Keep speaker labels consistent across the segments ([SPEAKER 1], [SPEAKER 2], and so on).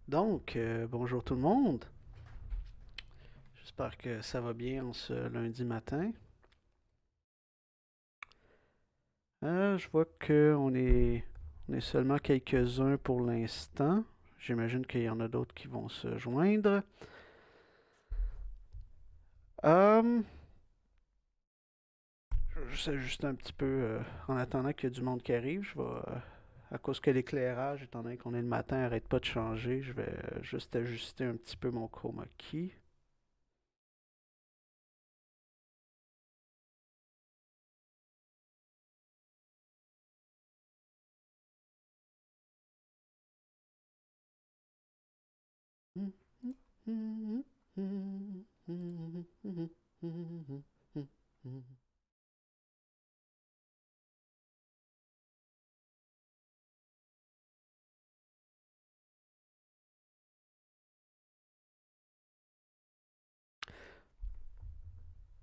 [SPEAKER 1] Bonjour tout le monde. J'espère que ça va bien en ce lundi matin. Je vois qu'on est seulement quelques-uns pour l'instant. J'imagine qu'il y en a d'autres qui vont se joindre. Euh, je sais juste un petit peu, en attendant qu'il y ait du monde qui arrive, à cause que l'éclairage, étant donné qu'on est le matin, arrête pas de changer, je vais juste ajuster un petit peu mon chroma key.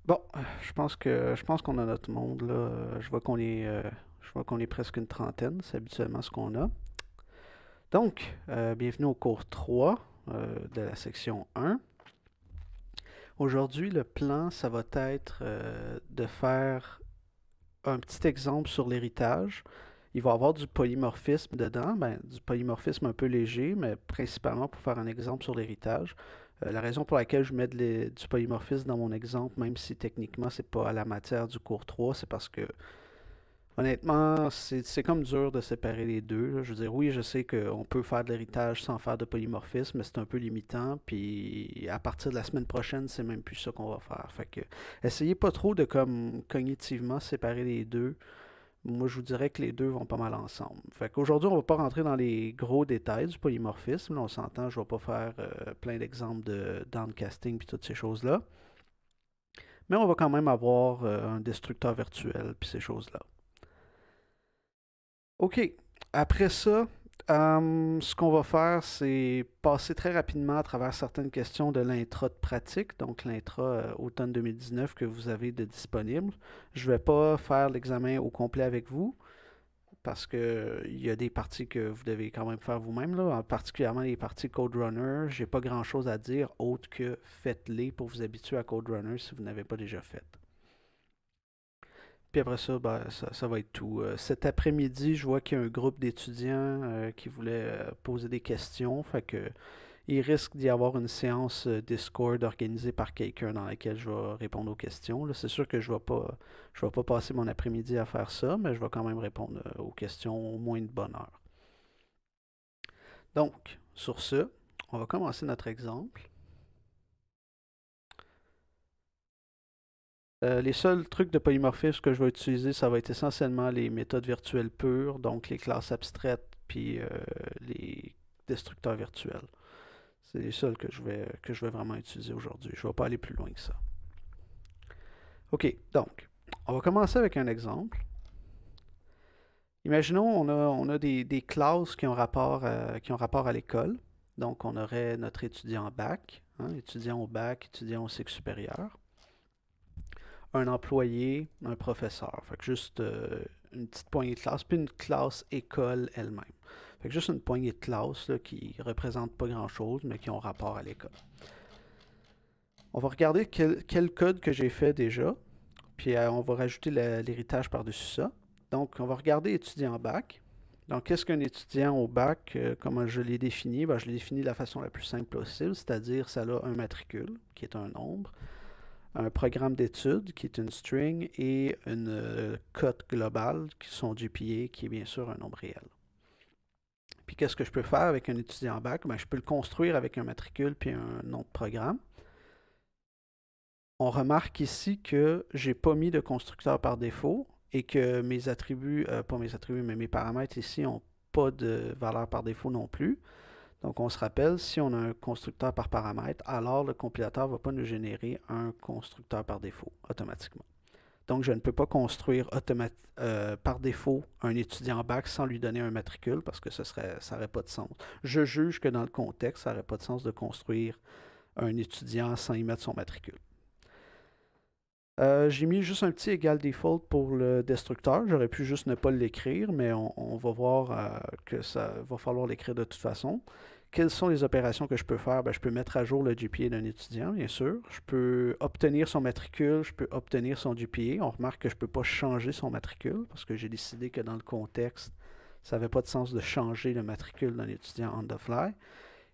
[SPEAKER 1] Bon, je pense qu'on a notre monde là. Je vois qu'on est presque une trentaine, c'est habituellement ce qu'on a. Bienvenue au cours 3 de la section 1. Aujourd'hui, le plan, ça va être de faire un petit exemple sur l'héritage. Il va y avoir du polymorphisme dedans, ben, du polymorphisme un peu léger, mais principalement pour faire un exemple sur l'héritage. La raison pour laquelle je mets du polymorphisme dans mon exemple, même si techniquement c'est pas à la matière du cours 3, c'est parce que honnêtement, c'est comme dur de séparer les deux, là. Je veux dire, oui, je sais qu'on peut faire de l'héritage sans faire de polymorphisme, mais c'est un peu limitant. Puis à partir de la semaine prochaine, c'est même plus ça qu'on va faire. Fait que essayez pas trop de comme cognitivement séparer les deux. Moi, je vous dirais que les deux vont pas mal ensemble. Fait qu'aujourd'hui, on va pas rentrer dans les gros détails du polymorphisme. Là, on s'entend, je vais pas faire plein d'exemples de downcasting puis toutes ces choses-là. Mais on va quand même avoir un destructeur virtuel puis ces choses-là. OK. Après ça, ce qu'on va faire, c'est passer très rapidement à travers certaines questions de l'intra de pratique, donc l'intra automne 2019 que vous avez de disponible. Je ne vais pas faire l'examen au complet avec vous parce que il y a des parties que vous devez quand même faire vous-même, là, particulièrement les parties Code Runner. J'ai pas grand-chose à dire autre que faites-les pour vous habituer à Code Runner si vous n'avez pas déjà fait. Puis après ça, ben, ça va être tout. Cet après-midi, je vois qu'il y a un groupe d'étudiants qui voulaient poser des questions. Fait que il risque d'y avoir une séance Discord organisée par quelqu'un dans laquelle je vais répondre aux questions. Là, c'est sûr que je vais pas passer mon après-midi à faire ça, mais je vais quand même répondre aux questions au moins de bonne heure. Donc, sur ce, on va commencer notre exemple. Les seuls trucs de polymorphisme que je vais utiliser, ça va être essentiellement les méthodes virtuelles pures, donc les classes abstraites, puis les destructeurs virtuels. C'est les seuls que je vais vraiment utiliser aujourd'hui. Je ne vais pas aller plus loin que ça. OK, donc, on va commencer avec un exemple. Imaginons on a des classes qui ont rapport à l'école. Donc, on aurait notre étudiant bac, hein, étudiant au bac, étudiant au cycle supérieur, un employé, un professeur. Fait que juste une petite poignée de classe, puis une classe école elle-même. Fait que juste une poignée de classes là, qui ne représentent pas grand-chose, mais qui ont rapport à l'école. On va regarder quel code que j'ai fait déjà, puis on va rajouter l'héritage par-dessus ça. Donc, on va regarder étudiant bac. Donc, qu'est-ce qu'un étudiant au bac? Comment je l'ai défini? Ben, je l'ai défini de la façon la plus simple possible, c'est-à-dire ça a un matricule, qui est un nombre, un programme d'études qui est une string et une cote globale qui sont GPA qui est bien sûr un nombre réel. Puis qu'est-ce que je peux faire avec un étudiant bac? Ben, je peux le construire avec un matricule puis un nom de programme. On remarque ici que j'ai pas mis de constructeur par défaut et que mes attributs, pas mes attributs, mais mes paramètres ici n'ont pas de valeur par défaut non plus. Donc on se rappelle, si on a un constructeur par paramètre, alors le compilateur ne va pas nous générer un constructeur par défaut automatiquement. Donc je ne peux pas construire par défaut un étudiant bac sans lui donner un matricule parce que ça n'aurait pas de sens. Je juge que dans le contexte, ça n'aurait pas de sens de construire un étudiant sans y mettre son matricule. J'ai mis juste un petit égal default pour le destructeur. J'aurais pu juste ne pas l'écrire, mais on va voir que ça va falloir l'écrire de toute façon. quelles sont les opérations que je peux faire? Ben, je peux mettre à jour le GPA d'un étudiant, bien sûr. Je peux obtenir son matricule, je peux obtenir son GPA. On remarque que je ne peux pas changer son matricule parce que j'ai décidé que dans le contexte, ça n'avait pas de sens de changer le matricule d'un étudiant on the fly.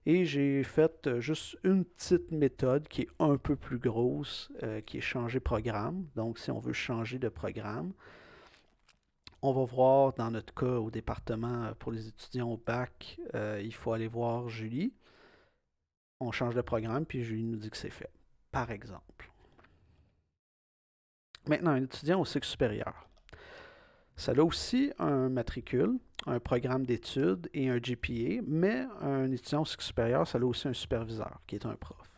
[SPEAKER 1] Et j'ai fait juste une petite méthode qui est un peu plus grosse, qui est changer programme. Donc, si on veut changer de programme, on va voir dans notre cas au département pour les étudiants au bac, il faut aller voir Julie. On change de programme, puis Julie nous dit que c'est fait, par exemple. Maintenant, un étudiant au cycle supérieur. Ça a aussi un matricule, un programme d'études et un GPA, mais un étudiant au cycle supérieur, ça a aussi un superviseur, qui est un prof.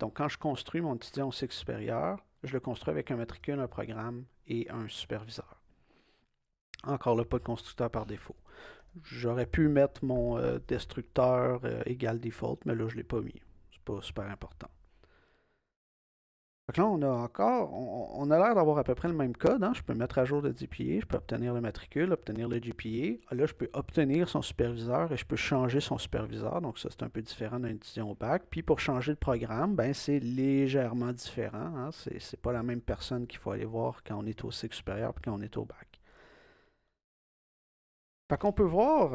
[SPEAKER 1] Donc, quand je construis mon étudiant au cycle supérieur, je le construis avec un matricule, un programme et un superviseur. Encore là, pas de constructeur par défaut. J'aurais pu mettre mon destructeur égal default, mais là, je ne l'ai pas mis. C'est pas super important. Donc là, on a l'air d'avoir à peu près le même code. Hein? Je peux mettre à jour le GPA, je peux obtenir le matricule, obtenir le GPA. Là, je peux obtenir son superviseur et je peux changer son superviseur. Donc ça, c'est un peu différent d'un étudiant au bac. Puis pour changer le programme, ben, c'est légèrement différent. Hein? C'est pas la même personne qu'il faut aller voir quand on est au cycle supérieur et quand on est au bac. Fait qu'on peut voir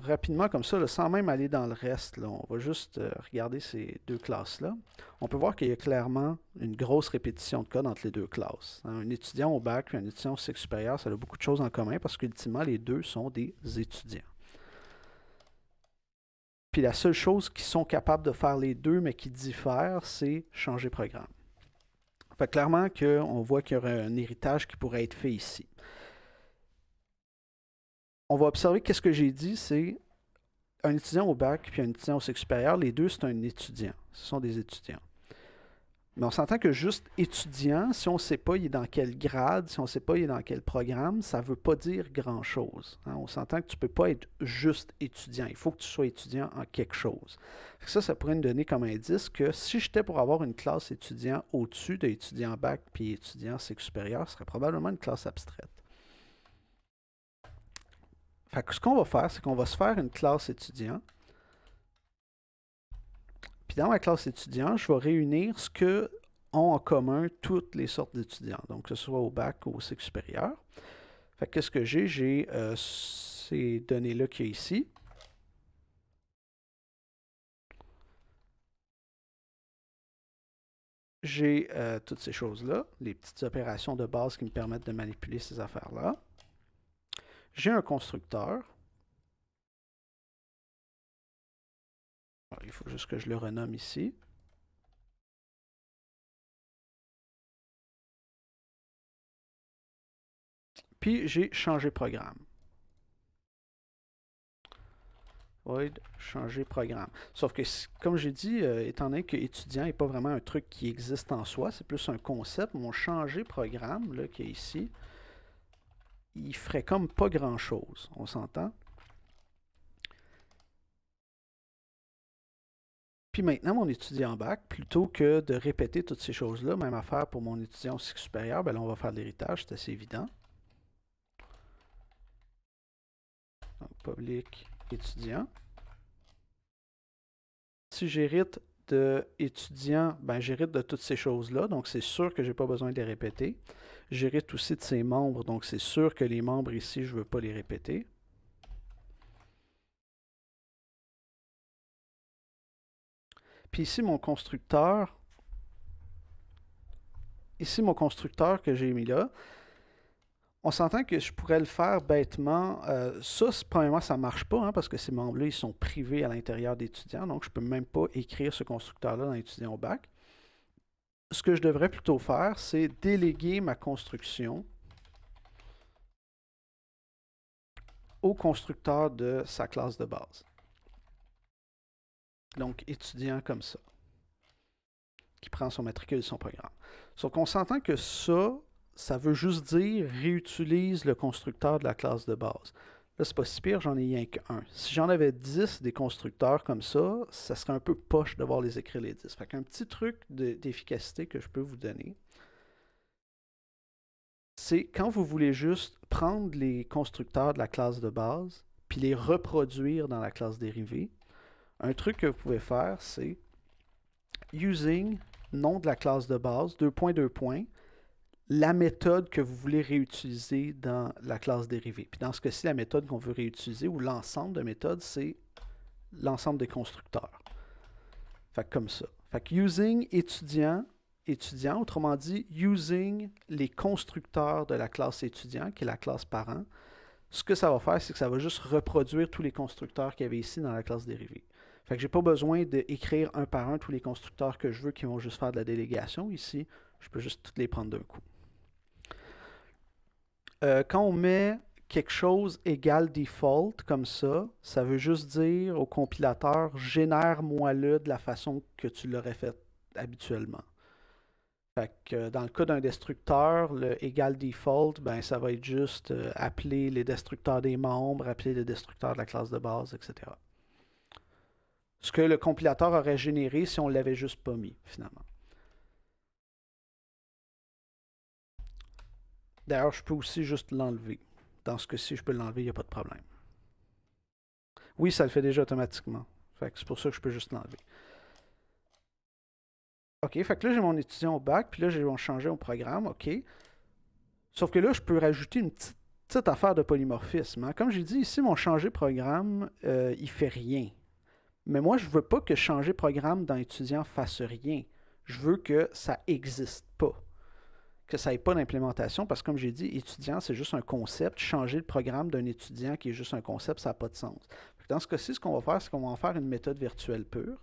[SPEAKER 1] rapidement comme ça, là, sans même aller dans le reste, là, on va juste regarder ces deux classes-là. On peut voir qu'il y a clairement une grosse répétition de code entre les deux classes. Hein, un étudiant au bac et un étudiant au cycle supérieur, ça a beaucoup de choses en commun parce qu'ultimement, les deux sont des étudiants. Puis la seule chose qu'ils sont capables de faire les deux, mais qui diffèrent, c'est changer programme. Fait clairement qu'on voit qu'il y aurait un héritage qui pourrait être fait ici. On va observer qu'est-ce que j'ai dit, c'est un étudiant au bac puis un étudiant au cycle supérieur, les deux, c'est un étudiant. Ce sont des étudiants. Mais on s'entend que juste étudiant, si on ne sait pas il est dans quel grade, si on ne sait pas il est dans quel programme, ça ne veut pas dire grand-chose. Hein. On s'entend que tu ne peux pas être juste étudiant. Il faut que tu sois étudiant en quelque chose. Ça pourrait nous donner comme indice que si j'étais pour avoir une classe étudiant au-dessus d'étudiant bac puis étudiant cycle supérieur, ce serait probablement une classe abstraite. Fait que ce qu'on va faire, c'est qu'on va se faire une classe étudiant. Puis dans ma classe étudiant, je vais réunir ce que ont en commun toutes les sortes d'étudiants. Donc, que ce soit au bac ou au cycle supérieur. Fait que qu'est-ce que j'ai? J'ai ces données-là qu'il y a ici. J'ai toutes ces choses-là, les petites opérations de base qui me permettent de manipuler ces affaires-là. J'ai un constructeur. Alors, il faut juste que je le renomme ici. Puis j'ai changé programme. Void, changer programme. Sauf que, comme j'ai dit, étant donné que étudiant n'est pas vraiment un truc qui existe en soi, c'est plus un concept, mon changer programme, là, qui est ici, il ferait comme pas grand-chose. On s'entend? Puis maintenant, mon étudiant en bac, plutôt que de répéter toutes ces choses-là, même affaire pour mon étudiant au cycle supérieur, ben là, on va faire de l'héritage, c'est assez évident. Donc, public étudiant. Si j'hérite de étudiant, ben j'hérite de toutes ces choses-là, donc c'est sûr que je n'ai pas besoin de les répéter. J'hérite aussi de ses membres, donc c'est sûr que les membres ici, je ne veux pas les répéter. Puis ici, mon constructeur que j'ai mis là, on s'entend que je pourrais le faire bêtement. Ça, premièrement, ça ne marche pas hein, parce que ces membres-là, ils sont privés à l'intérieur d'étudiants, donc je ne peux même pas écrire ce constructeur-là dans étudiant au bac. Ce que je devrais plutôt faire, c'est déléguer ma construction au constructeur de sa classe de base. Donc, étudiant comme ça, qui prend son matricule et son programme. Sauf qu'on s'entend que ça veut juste dire réutilise le constructeur de la classe de base. Là, c'est pas si pire, j'en ai rien qu'un. Si j'en avais 10 des constructeurs comme ça serait un peu poche de devoir les écrire les 10. Fait qu'un petit truc d'efficacité que je peux vous donner, c'est quand vous voulez juste prendre les constructeurs de la classe de base puis les reproduire dans la classe dérivée, Un truc que vous pouvez faire, c'est using, nom de la classe de base, deux points, la méthode que vous voulez réutiliser dans la classe dérivée. Puis dans ce cas-ci, la méthode qu'on veut réutiliser, ou l'ensemble de méthodes, c'est l'ensemble des constructeurs. Fait que comme ça. Fait que using étudiant, autrement dit, using les constructeurs de la classe étudiant, qui est la classe parent. Ce que ça va faire, c'est que ça va juste reproduire tous les constructeurs qu'il y avait ici dans la classe dérivée. Fait que j'ai pas besoin d'écrire un par un tous les constructeurs que je veux qui vont juste faire de la délégation. Ici, je peux juste toutes les prendre d'un coup. Quand on met quelque chose égale default comme ça veut juste dire au compilateur génère-moi-le de la façon que tu l'aurais fait habituellement. Fait que dans le cas d'un destructeur, le égal default, ben ça va être juste appeler les destructeurs des membres, appeler les destructeurs de la classe de base, etc. Ce que le compilateur aurait généré si on ne l'avait juste pas mis, finalement. D'ailleurs, je peux aussi juste l'enlever. Dans ce cas-ci, je peux l'enlever, il n'y a pas de problème. Oui, ça le fait déjà automatiquement. Fait que c'est pour ça que je peux juste l'enlever. OK, fait que là, j'ai mon étudiant au bac, puis là, j'ai mon changer au programme, OK. Sauf que là, je peux rajouter une petite affaire de polymorphisme. Hein. Comme j'ai dit, ici, mon changer programme, il fait rien. Mais moi, je ne veux pas que changer programme dans étudiant fasse rien. Je veux que ça n'existe pas. Que ça n'ait pas d'implémentation, parce que comme j'ai dit, étudiant, c'est juste un concept. Changer le programme d'un étudiant qui est juste un concept, ça n'a pas de sens. Dans ce cas-ci, ce qu'on va faire, c'est qu'on va en faire une méthode virtuelle pure.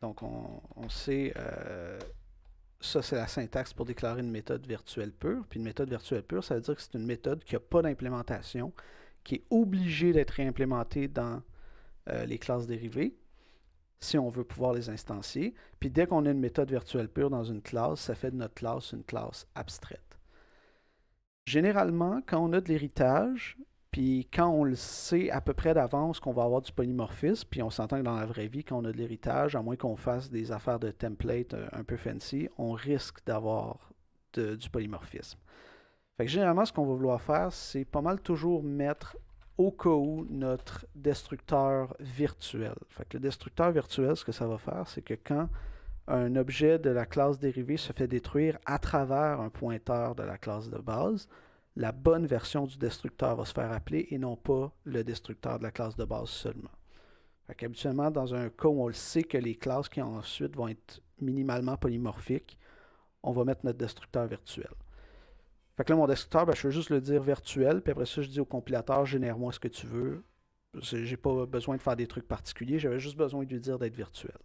[SPEAKER 1] Donc, on sait, ça c'est la syntaxe pour déclarer une méthode virtuelle pure. Puis une méthode virtuelle pure, ça veut dire que c'est une méthode qui n'a pas d'implémentation, qui est obligée d'être réimplémentée dans les classes dérivées, si on veut pouvoir les instancier. Puis dès qu'on a une méthode virtuelle pure dans une classe, ça fait de notre classe une classe abstraite. Généralement, quand on a de l'héritage, puis quand on le sait à peu près d'avance qu'on va avoir du polymorphisme, puis on s'entend que dans la vraie vie, quand on a de l'héritage, à moins qu'on fasse des affaires de template un peu fancy, on risque d'avoir du polymorphisme. Fait que généralement, ce qu'on va vouloir faire, c'est pas mal toujours mettre au cas où notre destructeur virtuel. Fait que le destructeur virtuel, ce que ça va faire, c'est que quand un objet de la classe dérivée se fait détruire à travers un pointeur de la classe de base, la bonne version du destructeur va se faire appeler et non pas le destructeur de la classe de base seulement. Habituellement, dans un cas où on le sait que les classes qui ensuite vont être minimalement polymorphiques, on va mettre notre destructeur virtuel. Fait que là, mon destructeur, je veux juste le dire virtuel, puis après ça, je dis au compilateur, génère-moi ce que tu veux. J'ai pas besoin de faire des trucs particuliers, j'avais juste besoin de lui dire d'être virtuel.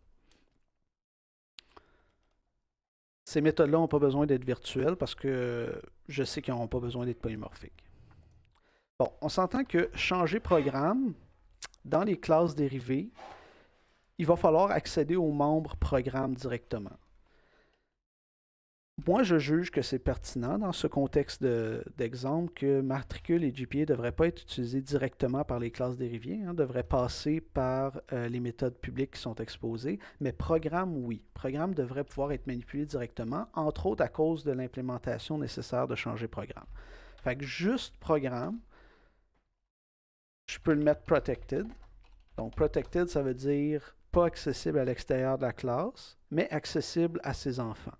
[SPEAKER 1] Ces méthodes-là n'ont pas besoin d'être virtuelles parce que je sais qu'ils n'auront pas besoin d'être polymorphiques. Bon, on s'entend que changer programme, dans les classes dérivées, il va falloir accéder aux membres programme directement. Moi, je juge que c'est pertinent dans ce contexte d'exemple que matricule et GPA ne devraient pas être utilisés directement par les classes dérivées, devraient passer par les méthodes publiques qui sont exposées, mais programme, oui. Programme devrait pouvoir être manipulé directement, entre autres à cause de l'implémentation nécessaire de changer programme. Fait que juste programme, je peux le mettre protected. Donc protected, ça veut dire pas accessible à l'extérieur de la classe, mais accessible à ses enfants.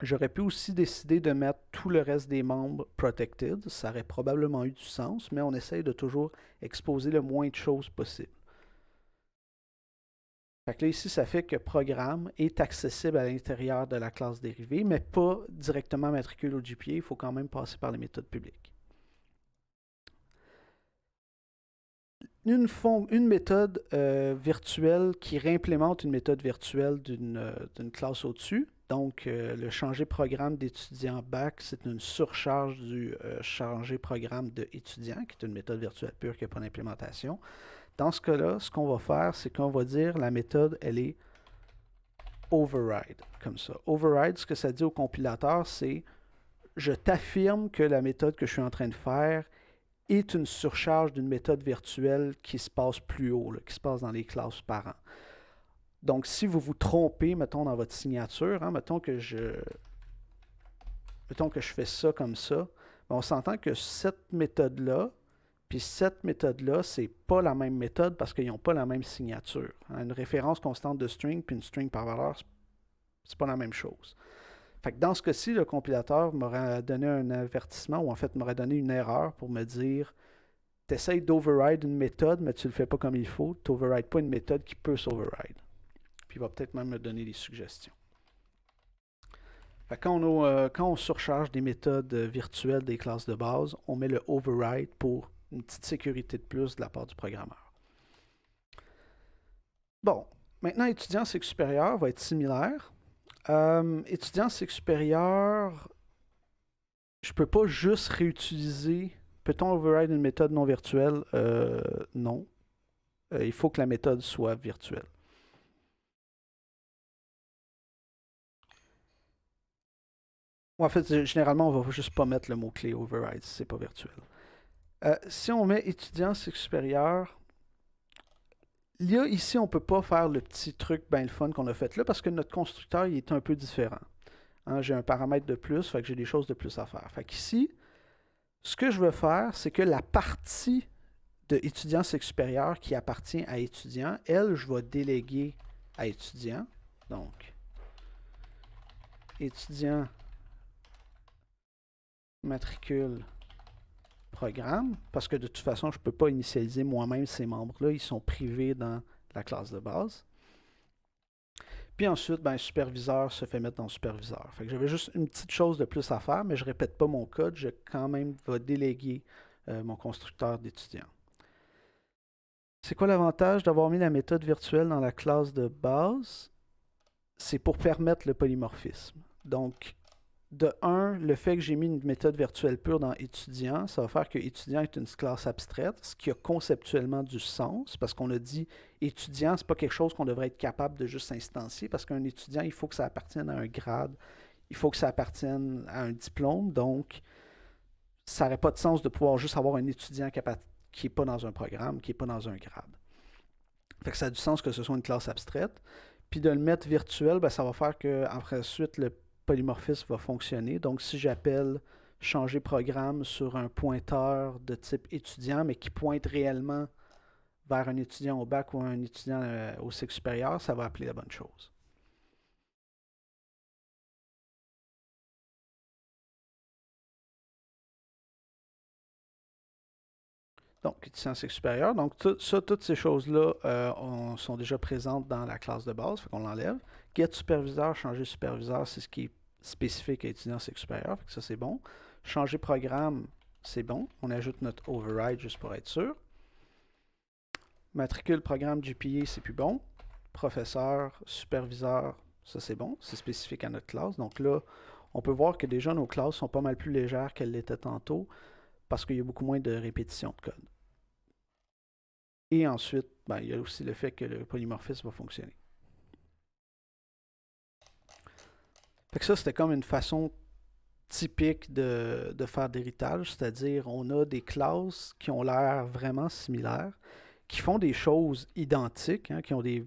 [SPEAKER 1] J'aurais pu aussi décider de mettre tout le reste des membres protected. Ça aurait probablement eu du sens, mais on essaye de toujours exposer le moins de choses possible. Fait que là, ici, ça fait que programme est accessible à l'intérieur de la classe dérivée, mais pas directement matricule au GPA. Il faut quand même passer par les méthodes publiques. Une méthode virtuelle qui réimplémente une méthode virtuelle d'une classe au-dessus. Donc, le changer programme d'étudiant bac, c'est une surcharge du changer programme d'étudiant, qui est une méthode virtuelle pure qui n'a pas d'implémentation. Dans ce cas-là, ce qu'on va faire, c'est qu'on va dire la méthode, elle est override, comme ça. Override, ce que ça dit au compilateur, c'est je t'affirme que la méthode que je suis en train de faire est une surcharge d'une méthode virtuelle qui se passe plus haut, là, qui se passe dans les classes parents. Donc, si vous vous trompez, mettons, dans votre signature, mettons que je fais ça comme ça, on s'entend que cette méthode-là Puis cette méthode-là, c'est pas la même méthode parce qu'ils n'ont pas la même signature. Une référence constante de string puis une string par valeur, c'est pas la même chose. Fait que dans ce cas-ci, le compilateur m'aurait donné un avertissement ou en fait m'aurait donné une erreur pour me dire tu essaies d'override une méthode, mais tu le fais pas comme il faut. Tu n'overrides pas une méthode qui peut s'override. Puis il va peut-être même me donner des suggestions. Fait que quand on surcharge des méthodes virtuelles des classes de base, on met le override pour une petite sécurité de plus de la part du programmeur. Bon, maintenant, étudiant cycle supérieur va être similaire. Étudiant cycle supérieur, je ne peux pas juste réutiliser. Peut-on override une méthode non virtuelle? Non. Il faut que la méthode soit virtuelle. En fait, généralement, on va juste pas mettre le mot-clé override si c'est pas virtuel. Si on met étudiant cycle supérieur, là, ici, on ne peut pas faire le petit truc bien le fun qu'on a fait là parce que notre constructeur il est un peu différent. Hein, j'ai un paramètre de plus, fait que j'ai des choses de plus à faire. Fait qu'ici, ce que je veux faire, c'est que la partie de étudiant cycle supérieur qui appartient à étudiant, elle, je vais déléguer à étudiant. Donc, étudiant matricule programme, parce que de toute façon, je ne peux pas initialiser moi-même ces membres-là, ils sont privés dans la classe de base. Puis ensuite, ben, superviseur se fait mettre dans superviseur. Fait que j'avais juste une petite chose de plus à faire, mais je ne répète pas mon code, je quand même vais déléguer mon constructeur d'étudiants. C'est quoi l'avantage d'avoir mis la méthode virtuelle dans la classe de base? C'est pour permettre le polymorphisme. Donc, de 1, le fait que j'ai mis une méthode virtuelle pure dans étudiant, ça va faire que étudiant est une classe abstraite, ce qui a conceptuellement du sens, parce qu'on a dit étudiant, c'est pas quelque chose qu'on devrait être capable de juste instancier, parce qu'un étudiant, il faut que ça appartienne à un grade, il faut que ça appartienne à un diplôme, donc ça n'aurait pas de sens de pouvoir juste avoir un étudiant qui n'est pas dans un programme, qui n'est pas dans un grade. Fait que ça a du sens que ce soit une classe abstraite. Puis de le mettre virtuel, ben, ça va faire que ensuite le polymorphisme va fonctionner. Donc si j'appelle changer programme sur un pointeur de type étudiant, mais qui pointe réellement vers un étudiant au bac ou un étudiant au cycle supérieur, ça va appeler la bonne chose. Donc, étudiant cycle supérieur. Donc, toutes ces choses-là sont déjà présentes dans la classe de base, fait qu'on l'enlève. Get superviseur, changer superviseur, c'est ce qui est spécifique à étudiant cycle supérieur, fait que ça c'est bon. Changer programme, c'est bon. On ajoute notre override juste pour être sûr. Matricule programme GPA, c'est plus bon. Professeur, superviseur, ça c'est bon. C'est spécifique à notre classe. Donc là, on peut voir que déjà nos classes sont pas mal plus légères qu'elles l'étaient tantôt parce qu'il y a beaucoup moins de répétitions de code. Et ensuite, ben, il y a aussi le fait que le polymorphisme va fonctionner. Fait que ça, c'était comme une façon typique de faire d'héritage, c'est-à-dire on a des classes qui ont l'air vraiment similaires, qui font des choses identiques, hein, qui ont des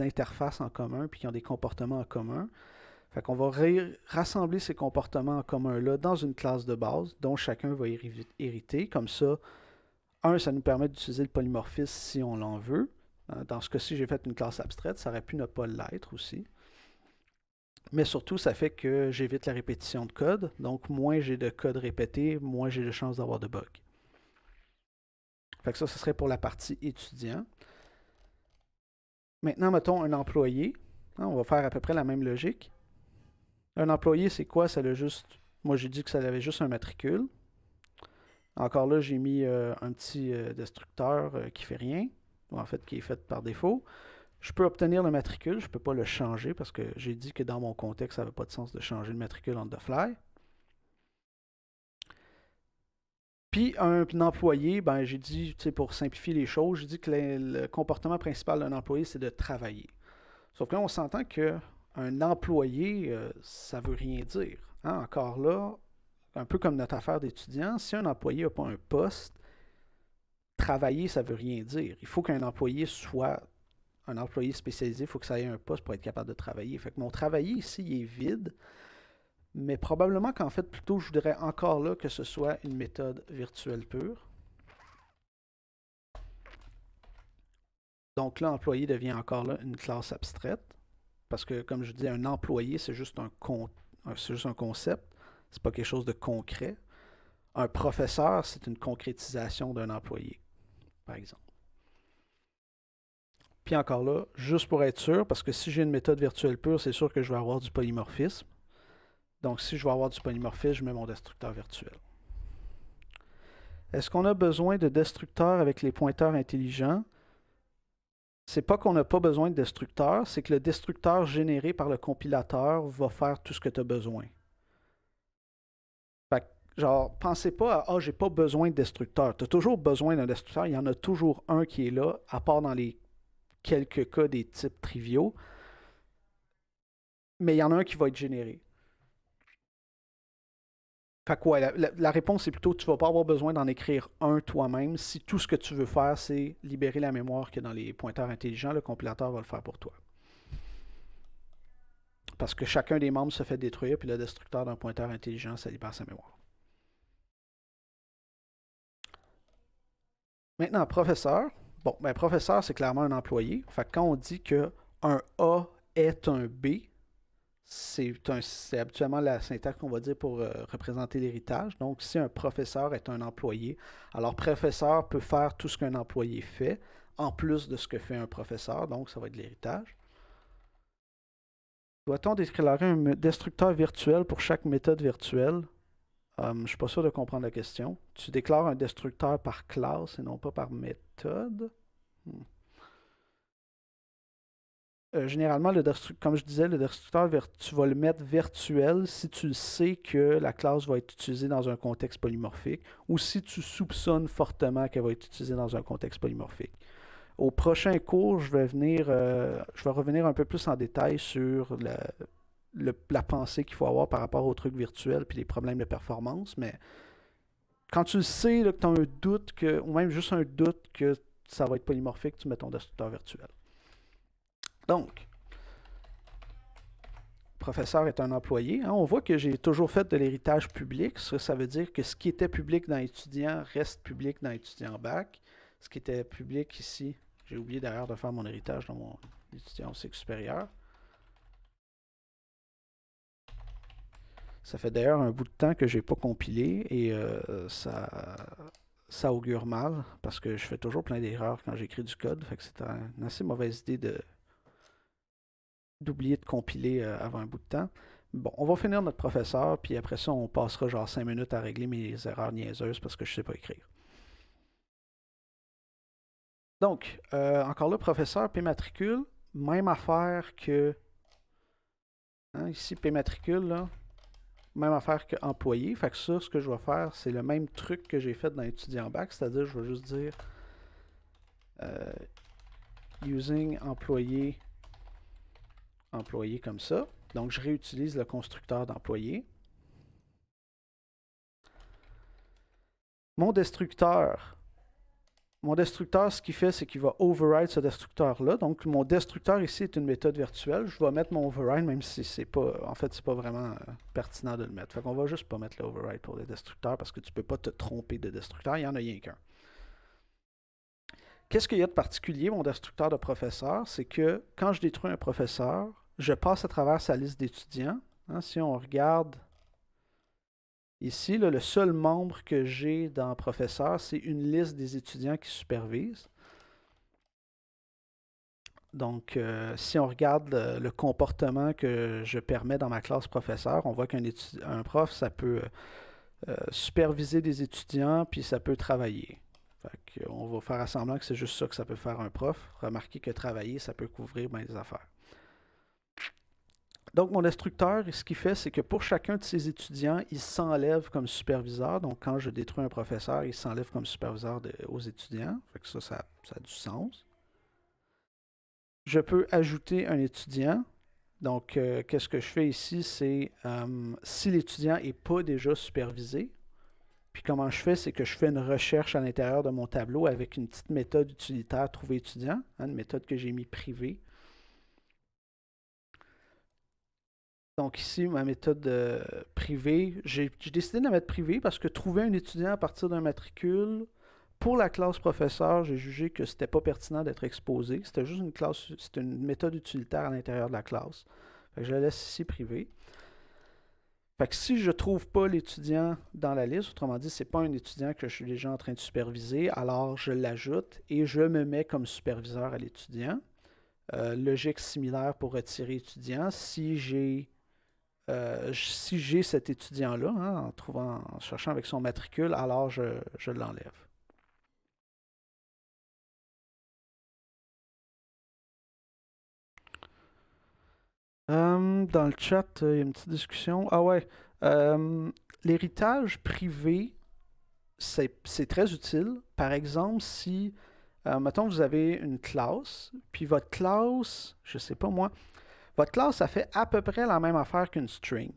[SPEAKER 1] interfaces en commun, puis qui ont des comportements en commun. Fait qu'on va rassembler ces comportements en commun-là dans une classe de base dont chacun va hériter. Comme ça, ça nous permet d'utiliser le polymorphisme si on l'en veut. Dans ce cas-ci, j'ai fait une classe abstraite, ça aurait pu ne pas l'être aussi. Mais surtout, ça fait que j'évite la répétition de code. Donc, moins j'ai de code répété, moins j'ai de chances d'avoir de bugs. Fait que ça, ce serait pour la partie étudiant. Maintenant, mettons un employé. On va faire à peu près la même logique. Un employé, c'est quoi? Ça juste. Moi, j'ai dit que ça avait juste un matricule. Encore là, j'ai mis un petit destructeur qui fait rien, ou en fait qui est fait par défaut. Je peux obtenir le matricule, je ne peux pas le changer parce que j'ai dit que dans mon contexte, ça n'avait pas de sens de changer le matricule on the fly. Puis un employé, ben, j'ai dit, pour simplifier les choses, j'ai dit que le comportement principal d'un employé, c'est de travailler. Sauf que là, on s'entend qu'un employé, ça ne veut rien dire. Hein? Encore là, un peu comme notre affaire d'étudiant, si un employé n'a pas un poste, travailler, ça ne veut rien dire. Il faut qu'un employé soit un employé spécialisé, il faut que ça ait un poste pour être capable de travailler. Fait que mon travailler ici, il est vide, mais probablement qu'en fait, plutôt, je voudrais encore là que ce soit une méthode virtuelle pure. Donc là, employé devient encore là une classe abstraite. Parce que, comme je dis, un employé, c'est juste c'est juste un concept. C'est pas quelque chose de concret. Un professeur, c'est une concrétisation d'un employé, par exemple. Puis encore là, juste pour être sûr, parce que si j'ai une méthode virtuelle pure, c'est sûr que je vais avoir du polymorphisme. Donc si je veux avoir du polymorphisme, je mets mon destructeur virtuel. Est-ce qu'on a besoin de destructeurs avec les pointeurs intelligents? C'est pas qu'on n'a pas besoin de destructeur, c'est que le destructeur généré par le compilateur va faire tout ce que tu as besoin. Fait que, genre, pensez pas à ah, j'ai pas besoin de destructeur. Tu as toujours besoin d'un destructeur, il y en a toujours un qui est là, à part dans les quelques cas des types triviaux. Mais il y en a un qui va être généré. Fait que ouais, la réponse est plutôt tu vas pas avoir besoin d'en écrire un toi-même si tout ce que tu veux faire, c'est libérer la mémoire qu'il y a dans les pointeurs intelligents, le compilateur va le faire pour toi. Parce que chacun des membres se fait détruire, puis le destructeur d'un pointeur intelligent, ça libère sa mémoire. Maintenant, professeur. Bon, ben professeur, c'est clairement un employé. Fait que quand on dit que un A est un B, c'est habituellement la syntaxe qu'on va dire pour représenter l'héritage. Donc, si un professeur est un employé, alors professeur peut faire tout ce qu'un employé fait, en plus de ce que fait un professeur, donc ça va être l'héritage. Doit-on déclarer un destructeur virtuel pour chaque méthode virtuelle? Je ne suis pas sûr de comprendre la question. Tu déclares un destructeur par classe et non pas par méthode. Hmm. Généralement, comme je disais, le destructeur, tu vas le mettre virtuel si tu sais que la classe va être utilisée dans un contexte polymorphique ou si tu soupçonnes fortement qu'elle va être utilisée dans un contexte polymorphique. Au prochain cours, je vais revenir un peu plus en détail sur la pensée qu'il faut avoir par rapport aux trucs virtuels et les problèmes de performance, mais quand tu sais là, que tu as un doute, ou même juste un doute que ça va être polymorphique, tu mets ton destructeur virtuel. Donc, professeur est un employé. Hein, on voit que j'ai toujours fait de l'héritage public. Ça veut dire que ce qui était public dans étudiant reste public dans étudiant bac. Ce qui était public ici, j'ai oublié d'ailleurs de faire mon héritage dans mon étudiant au cycle supérieur. Ça fait d'ailleurs un bout de temps que je n'ai pas compilé et ça augure mal parce que je fais toujours plein d'erreurs quand j'écris du code. Fait que c'est une assez mauvaise idée d'oublier de compiler avant un bout de temps. Bon, on va finir notre professeur, puis après ça, on passera genre 5 minutes à régler mes erreurs niaiseuses parce que je ne sais pas écrire. Donc, encore là, professeur, P matricule, même affaire que. Hein, ici, P matricule, là, même affaire qu'employé. Fait que ça, ce que je vais faire, c'est le même truc que j'ai fait dans étudiant bac, c'est-à-dire je vais juste dire using employé comme ça. Donc je réutilise le constructeur d'employé. Mon destructeur, ce qu'il fait, c'est qu'il va override ce destructeur-là. Donc mon destructeur ici est une méthode virtuelle. Je vais mettre mon override, même si c'est pas. En fait, c'est pas vraiment pertinent de le mettre. Fait qu'on va juste pas mettre le override pour les destructeurs parce que tu peux pas te tromper de destructeur. Il y en a rien qu'un. Qu'est-ce qu'il y a de particulier, mon destructeur de professeur? C'est que quand je détruis un professeur, je passe à travers sa liste d'étudiants. Hein, si on regarde ici, là, le seul membre que j'ai dans professeur, c'est une liste des étudiants qui supervisent. Donc, si on regarde le comportement que je permets dans ma classe professeur, on voit qu'un prof, ça peut superviser des étudiants, puis ça peut travailler. Fait on va faire semblant que c'est juste ça que ça peut faire un prof. Remarquez que travailler, ça peut couvrir bien des affaires. Donc, mon instructeur, ce qu'il fait, c'est que pour chacun de ses étudiants, il s'enlève comme superviseur. Donc, quand je détruis un professeur, il s'enlève comme superviseur aux étudiants. Fait que ça a du sens. Je peux ajouter un étudiant. Donc, qu'est-ce que je fais ici, c'est si l'étudiant n'est pas déjà supervisé, puis comment je fais, c'est que je fais une recherche à l'intérieur de mon tableau avec une petite méthode utilitaire trouver étudiant, hein, une méthode que j'ai mis privée. Donc ici, ma méthode privée, j'ai décidé de la mettre privée parce que trouver un étudiant à partir d'un matricule, Pour la classe professeur, j'ai jugé que c'était pas pertinent d'être exposé. C'était juste une classe, c'était une méthode utilitaire à l'intérieur de la classe. Fait que je la laisse ici privée. Fait que si je ne trouve pas l'étudiant dans la liste, autrement dit, ce n'est pas un étudiant que je suis déjà en train de superviser, alors je l'ajoute et je me mets comme superviseur à l'étudiant. Logique similaire pour retirer étudiant. Si j'ai cet étudiant-là, hein, en cherchant avec son matricule, alors je l'enlève. Dans le chat, il y a une petite discussion. Ah ouais. L'héritage privé, c'est très utile. Par exemple, si, mettons, vous avez une classe, puis votre classe, je sais pas moi, votre classe, ça fait à peu près la même affaire qu'une string.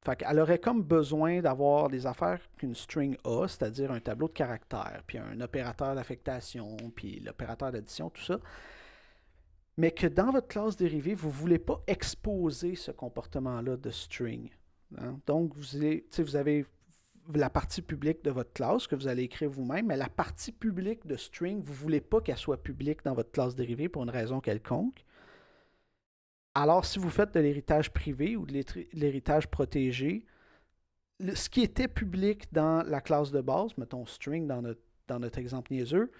[SPEAKER 1] Fait qu'elle aurait comme besoin d'avoir des affaires qu'une string a, c'est-à-dire un tableau de caractères, puis un opérateur d'affectation, puis l'opérateur d'addition, tout ça. Mais que dans votre classe dérivée, vous ne voulez pas exposer ce comportement-là de string. Hein? Donc, vous avez la partie publique de votre classe que vous allez écrire vous-même, mais la partie publique de string, vous ne voulez pas qu'elle soit publique dans votre classe dérivée pour une raison quelconque. Alors, si vous faites de l'héritage privé ou de l'héritage protégé, ce qui était public dans la classe de base, mettons string dans notre exemple niaiseux,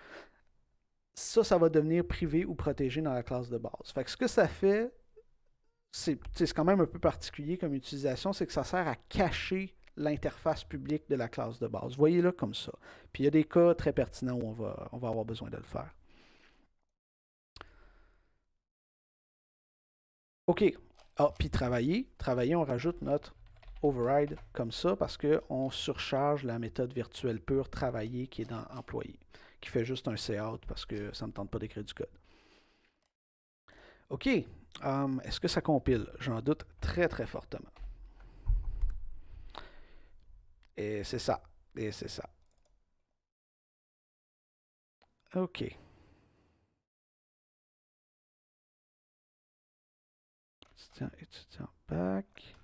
[SPEAKER 1] ça va devenir privé ou protégé dans la classe de base. Fait que ce que ça fait, c'est quand même un peu particulier comme utilisation, c'est que ça sert à cacher l'interface publique de la classe de base. Voyez-le comme ça. Puis il y a des cas très pertinents où on va avoir besoin de le faire. OK. Ah, puis travailler, on rajoute notre override comme ça parce qu'on surcharge la méthode virtuelle pure travailler qui est dans employé, qui fait juste un cout parce que ça ne me tente pas d'écrire du code. OK. Est-ce que ça compile? J'en doute très très fortement. Et c'est ça. Et c'est ça. OK. Étudiant back.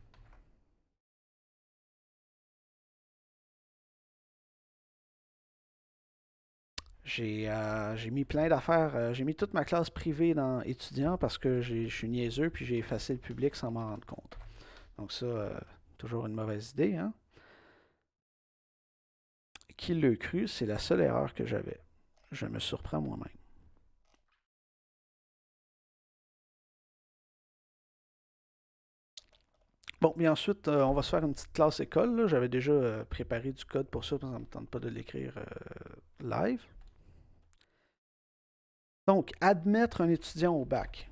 [SPEAKER 1] J'ai mis plein d'affaires. J'ai mis toute ma classe privée dans étudiant parce que je suis niaiseux puis j'ai effacé le public sans m'en rendre compte. Donc ça, toujours une mauvaise idée, hein? Qui l'a cru, c'est la seule erreur que j'avais. Je me surprends moi-même. Bon, bien ensuite, on va se faire une petite classe école. J'avais déjà préparé du code pour ça, parce que ça ne me tente pas de l'écrire live. Donc, admettre un étudiant au bac.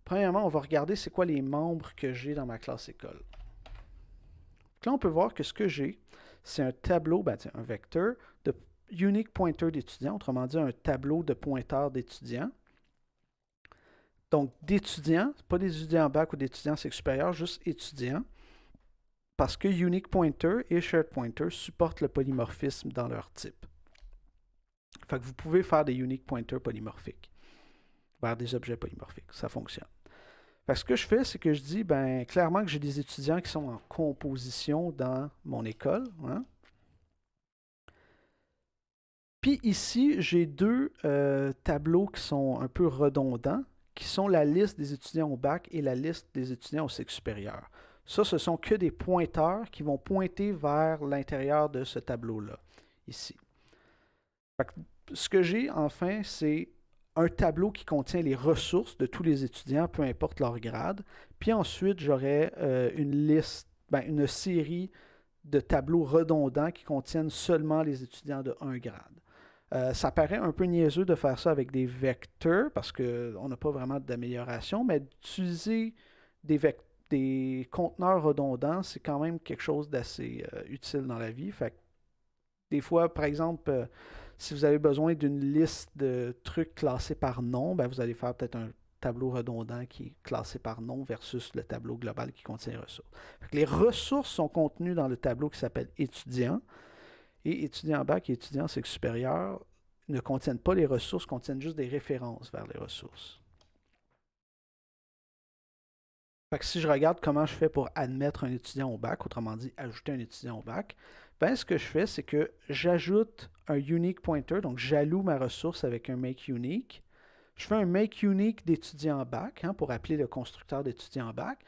[SPEAKER 1] Premièrement, on va regarder c'est quoi les membres que j'ai dans ma classe école. Donc là, on peut voir que ce que j'ai, c'est un tableau, un vecteur de unique pointer d'étudiants, autrement dit un tableau de pointeurs d'étudiants. Donc, d'étudiants, pas des étudiants bac ou d'étudiants cycle supérieur, juste étudiants. Parce que Unique Pointer et Shared Pointer supportent le polymorphisme dans leur type. Fait que vous pouvez faire des Unique Pointers polymorphiques vers des objets polymorphiques. Ça fonctionne. Fait que ce que je fais, c'est que je dis, clairement que j'ai des étudiants qui sont en composition dans mon école. Hein? Puis ici, j'ai deux tableaux qui sont un peu redondants, qui sont la liste des étudiants au bac et la liste des étudiants au cycle supérieur. Ça, ce sont que des pointeurs qui vont pointer vers l'intérieur de ce tableau-là, ici. Ce que j'ai, enfin, c'est un tableau qui contient les ressources de tous les étudiants, peu importe leur grade. Puis ensuite, j'aurai une liste, une série de tableaux redondants qui contiennent seulement les étudiants de 1 grade. Ça paraît un peu niaiseux de faire ça avec des vecteurs parce qu'on n'a pas vraiment d'amélioration, mais d'utiliser des conteneurs redondants, c'est quand même quelque chose d'assez utile dans la vie. Fait que des fois, par exemple, si vous avez besoin d'une liste de trucs classés par nom, vous allez faire peut-être un tableau redondant qui est classé par nom versus le tableau global qui contient les ressources. Les ressources sont contenues dans le tableau qui s'appelle étudiant. Et étudiant bac et étudiant cycle supérieur ne contiennent pas les ressources, contiennent juste des références vers les ressources. Fait que si je regarde comment je fais pour admettre un étudiant au bac, autrement dit, ajouter un étudiant au bac, Ben, ce que je fais, c'est que j'ajoute un unique pointer, donc j'alloue ma ressource avec un make unique. Je fais un make unique d'étudiant back hein, pour appeler le constructeur d'étudiant back,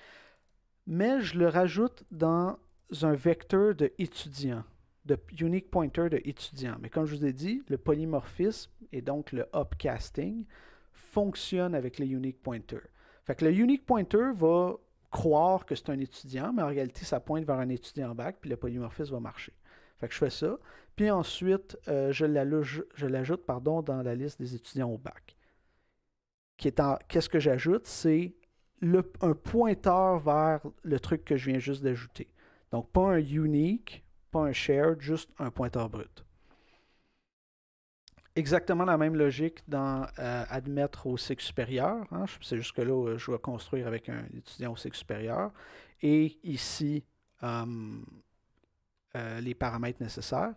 [SPEAKER 1] mais je le rajoute dans un vecteur de étudiant, de unique pointer de étudiant. Mais comme je vous ai dit, le polymorphisme et donc le upcasting fonctionne avec les unique pointers. Fait que le unique pointer va croire que c'est un étudiant, mais en réalité, ça pointe vers un étudiant bac, puis le polymorphisme va marcher. Fait que je fais ça. Puis ensuite, je l'ajoute dans la liste des étudiants au bac. Qu'est-ce que j'ajoute? C'est un pointeur vers le truc que je viens juste d'ajouter. Donc, pas un unique, pas un shared, juste un pointeur brut. Exactement la même logique dans admettre au cycle supérieur. Hein. C'est juste que là, je vais construire avec un étudiant au cycle supérieur. Et ici, les paramètres nécessaires.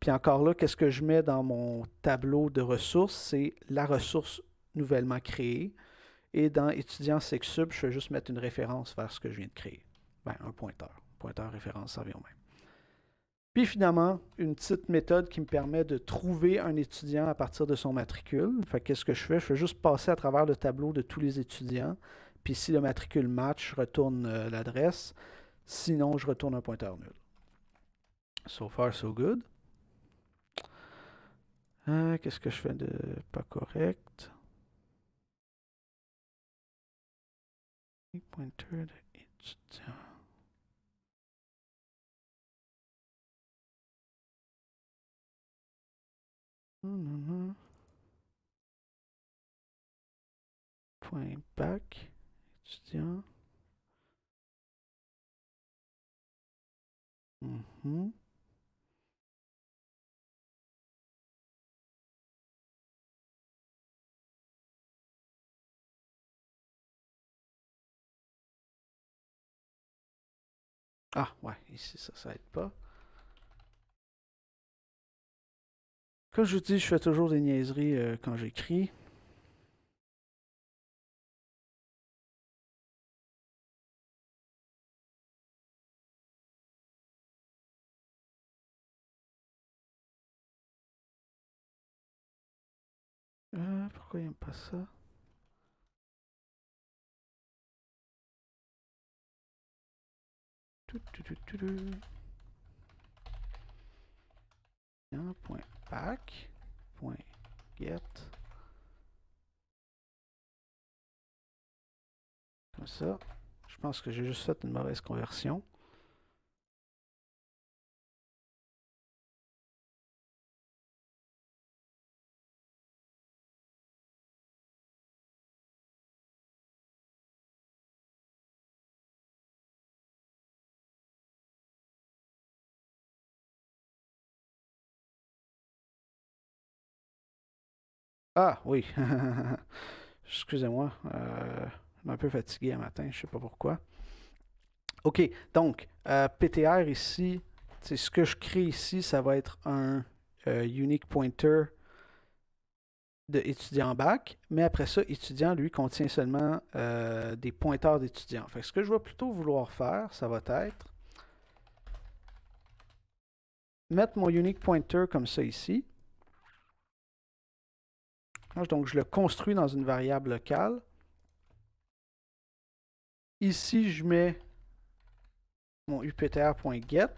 [SPEAKER 1] Puis encore là, qu'est-ce que je mets dans mon tableau de ressources? C'est la ressource nouvellement créée. Et dans étudiant sexsub, je vais juste mettre une référence vers ce que je viens de créer. Ben, un pointeur. Pointeur référence, ça revient au même. Puis finalement, une petite méthode qui me permet de trouver un étudiant à partir de son matricule. Fait qu'est-ce que je fais? Je fais juste passer à travers le tableau de tous les étudiants. Puis si le matricule match, je retourne l'adresse. Sinon, je retourne un pointeur nul. So far, so good. Qu'est-ce que je fais de pas correct? Pointer d'étudiant. Point back, étudiant. Mhm. Ah, ouais, ici, ça aide pas. Comme je vous dis, je fais toujours des niaiseries quand j'écris. Pourquoi il n'aime pas ça? Point back, point get. Comme ça. Je pense que j'ai juste fait une mauvaise conversion. Ah, oui. Excusez-moi. Je suis un peu fatigué un matin, je ne sais pas pourquoi. OK, donc, PTR ici, ce que je crée ici, ça va être un unique pointer de étudiant bac, mais après ça, étudiant, lui, contient seulement des pointeurs d'étudiants. Fait que ce que je vais plutôt vouloir faire, ça va être mettre mon unique pointer comme ça ici. Donc, je le construis dans une variable locale. Ici, je mets mon uptr.get.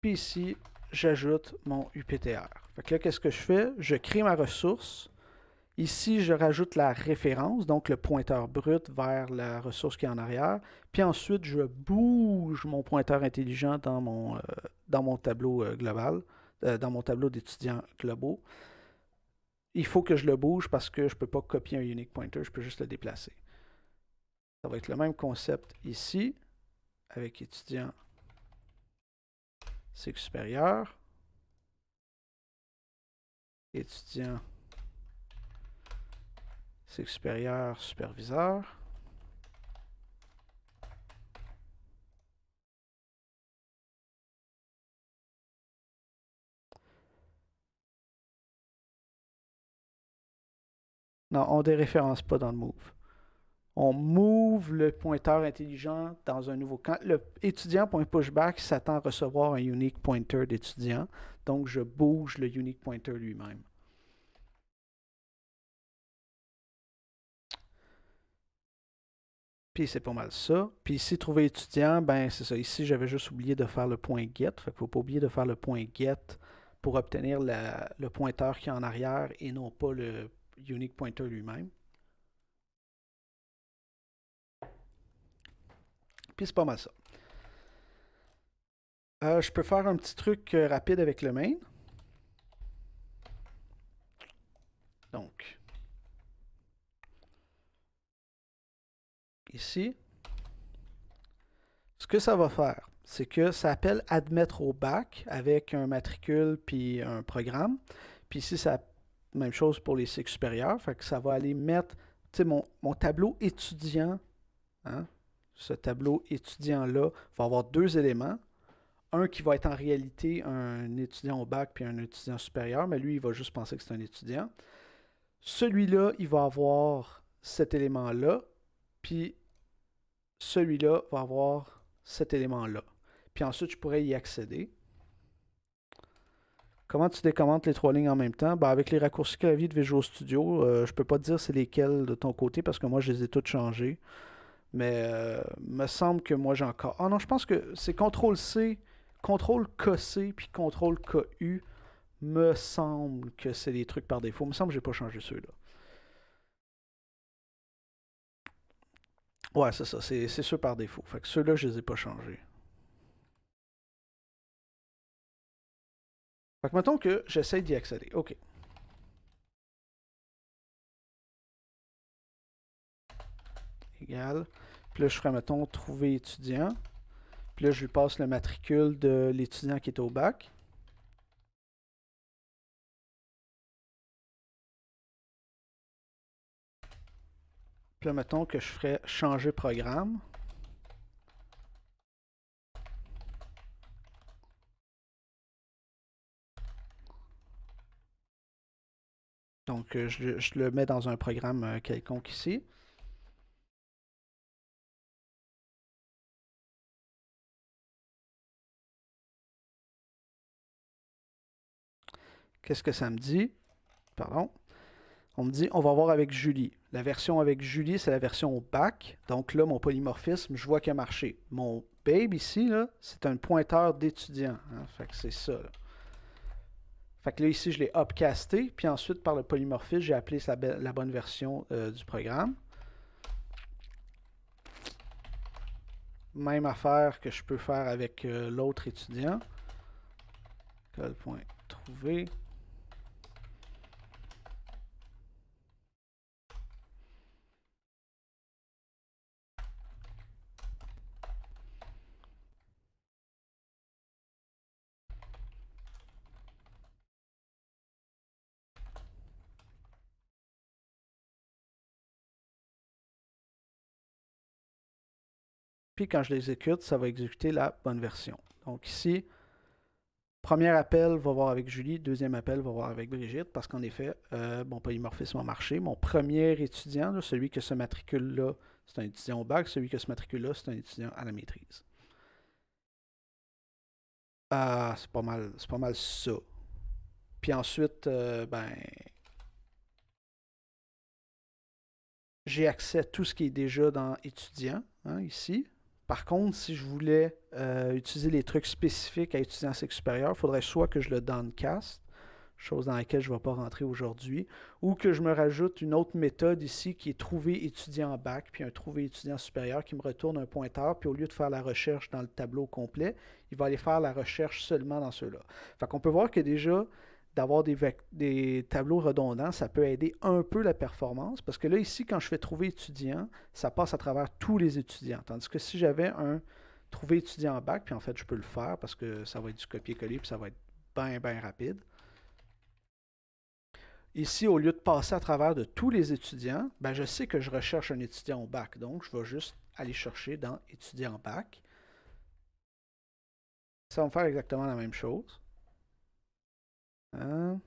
[SPEAKER 1] Puis ici, j'ajoute mon uptr. Fait que là, qu'est-ce que je fais? Je crée ma ressource. Ici, je rajoute la référence, donc le pointeur brut vers la ressource qui est en arrière. Puis ensuite, je bouge mon pointeur intelligent dans mon tableau global, dans mon tableau d'étudiants globaux. Il faut que je le bouge parce que je ne peux pas copier un unique pointer, je peux juste le déplacer. Ça va être le même concept ici, avec étudiant cycle supérieur, étudiant cycle supérieur, superviseur. Non, on ne déréférence pas dans le move. On move le pointeur intelligent dans un nouveau camp. Le étudiant.pushback s'attend à recevoir un unique pointer d'étudiant. Donc, je bouge le unique pointer lui-même. Puis c'est pas mal ça. Puis ici, trouver étudiant, ben c'est ça. Ici, j'avais juste oublié de faire le point get. Fait qu'il faut pas oublier de faire le point get pour obtenir le pointeur qui est en arrière et non pas le unique pointer lui-même. Puis c'est pas mal ça. Je peux faire un petit truc rapide avec le main. Donc, ici, ce que ça va faire, c'est que ça appelle admettre au bac avec un matricule puis un programme. Puis ici, c'est la même chose pour les cycles supérieurs. Fait que ça va aller mettre, tu sais, mon tableau étudiant, hein, ce tableau étudiant-là va avoir deux éléments. Un qui va être en réalité un étudiant au bac puis un étudiant supérieur, mais lui, il va juste penser que c'est un étudiant. Celui-là, il va avoir cet élément-là, puis celui-là va avoir cet élément-là. Puis ensuite, je pourrais y accéder. Comment tu décommentes les trois lignes en même temps? Ben, avec les raccourcis clavier de Visual Studio, je peux pas te dire c'est lesquels de ton côté parce que moi, je les ai toutes changés. Mais me semble que moi, j'ai encore... Ah non, je pense que c'est CTRL-C, CTRL-KC, puis CTRL-KU. Me semble que c'est des trucs par défaut. Me semble que j'ai pas changé ceux-là. Ouais, c'est ça. C'est ceux par défaut. Fait que ceux-là, je les ai pas changés. Fait que mettons que j'essaie d'y accéder. OK. Égal. Puis là, je ferai, mettons, trouver étudiant. Puis là, je lui passe le matricule de l'étudiant qui est au bac. Puis là, mettons que je ferais changer programme. Donc, je le mets dans un programme quelconque ici. Qu'est-ce que ça me dit? Pardon. On me dit, on va voir avec Julie. La version avec Julie, c'est la version au bac. Donc là, mon polymorphisme, je vois qu'il a marché. Mon babe ici, là, c'est un pointeur d'étudiant. Hein? Fait que c'est ça. Là. Fait que là, ici, je l'ai upcasté. Puis ensuite, par le polymorphisme, j'ai appelé la bonne version du programme. Même affaire que je peux faire avec l'autre étudiant. Col.trouver. Puis quand je l'exécute, ça va exécuter la bonne version. Donc ici, premier appel va voir avec Julie, deuxième appel va voir avec Brigitte, parce qu'en effet, mon polymorphisme a marché. Mon premier étudiant, là, celui que se matricule-là, c'est un étudiant au bac, celui que se matricule-là, c'est un étudiant à la maîtrise. Ah, c'est pas mal ça. Puis ensuite, ben, j'ai accès à tout ce qui est déjà dans étudiant, hein, ici. Par contre, si je voulais utiliser les trucs spécifiques à étudiant cycle supérieur, il faudrait soit que je le downcast, chose dans laquelle je ne vais pas rentrer aujourd'hui, ou que je me rajoute une autre méthode ici qui est trouver étudiant en bac, puis un trouver étudiant supérieur qui me retourne un pointeur, puis au lieu de faire la recherche dans le tableau complet, il va aller faire la recherche seulement dans ceux-là. Fait qu'on peut voir que déjà, d'avoir des tableaux redondants, ça peut aider un peu la performance, parce que là, ici, quand je fais trouver étudiant, ça passe à travers tous les étudiants. Tandis que si j'avais un trouver étudiant en bac, puis en fait, je peux le faire parce que ça va être du copier-coller, puis ça va être bien rapide. Ici, au lieu de passer à travers de tous les étudiants, ben, je sais que je recherche un étudiant au bac. Donc, je vais juste aller chercher dans étudiant bac. Ça va me faire exactement la même chose. Hein?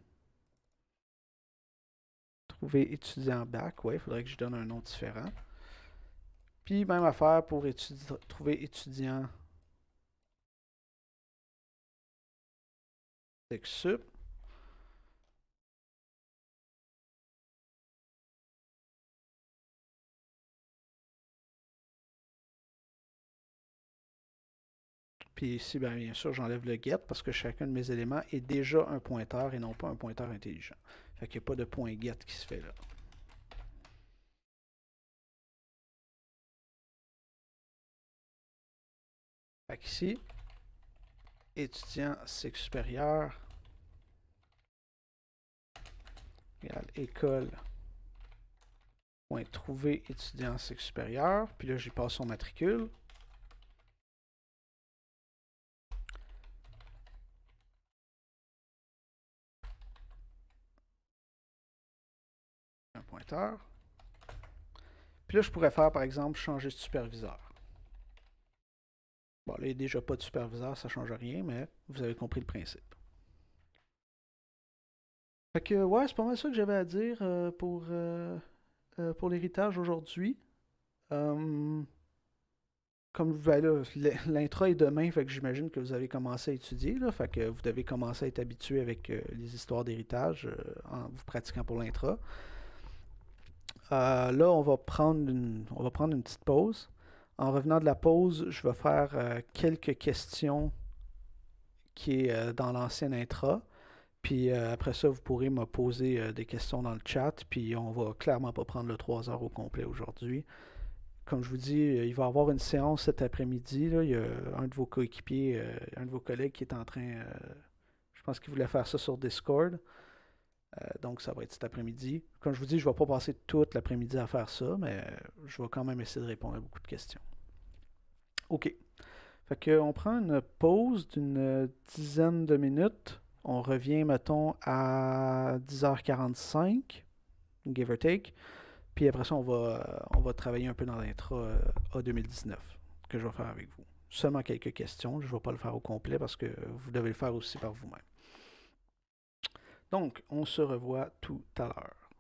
[SPEAKER 1] Trouver étudiant bac. Oui, il faudrait que je donne un nom différent. Puis même affaire pour trouver étudiant SecSup. Puis ici, bien sûr, j'enlève le get parce que chacun de mes éléments est déjà un pointeur et non pas un pointeur intelligent. Fait qu'il n'y a pas de point get qui se fait là. Fait qu'ici, étudiant cycle supérieur égale école point trouver étudiant cycle supérieur. Puis là, j'y passe son matricule. Un pointeur. Puis là, je pourrais faire, par exemple, changer de superviseur. Bon, là, il n'y a déjà pas de superviseur, ça ne change rien, mais vous avez compris le principe. Fait que, ouais, c'est pas mal ça que j'avais à dire pour l'héritage aujourd'hui. Euh, Comme ben là, l'intro est demain, fait que j'imagine que vous avez commencé à étudier, là, fait que vous devez commencer à être habitué avec les histoires d'héritage en vous pratiquant pour l'intra. Là, on va prendre une petite pause. En revenant de la pause, je vais faire quelques questions qui est dans l'ancienne intra. Puis après ça, vous pourrez me poser des questions dans le chat. Puis on va clairement pas prendre le 3 heures au complet aujourd'hui. Comme je vous dis, il va y avoir une séance cet après-midi. Il y a un de vos coéquipiers, un de vos collègues qui est en train, je pense qu'il voulait faire ça sur Discord. Donc ça va être cet après-midi. Comme je vous dis, je ne vais pas passer toute l'après-midi à faire ça, mais je vais quand même essayer de répondre à beaucoup de questions. OK. Fait qu'on prend une pause d'une dizaine de minutes. On revient, mettons, à 10h45, give or take. Puis après ça, on va travailler un peu dans l'intra A2019 que je vais faire avec vous. Seulement quelques questions. Je ne vais pas le faire au complet parce que vous devez le faire aussi par vous-même. Donc, on se revoit tout à l'heure.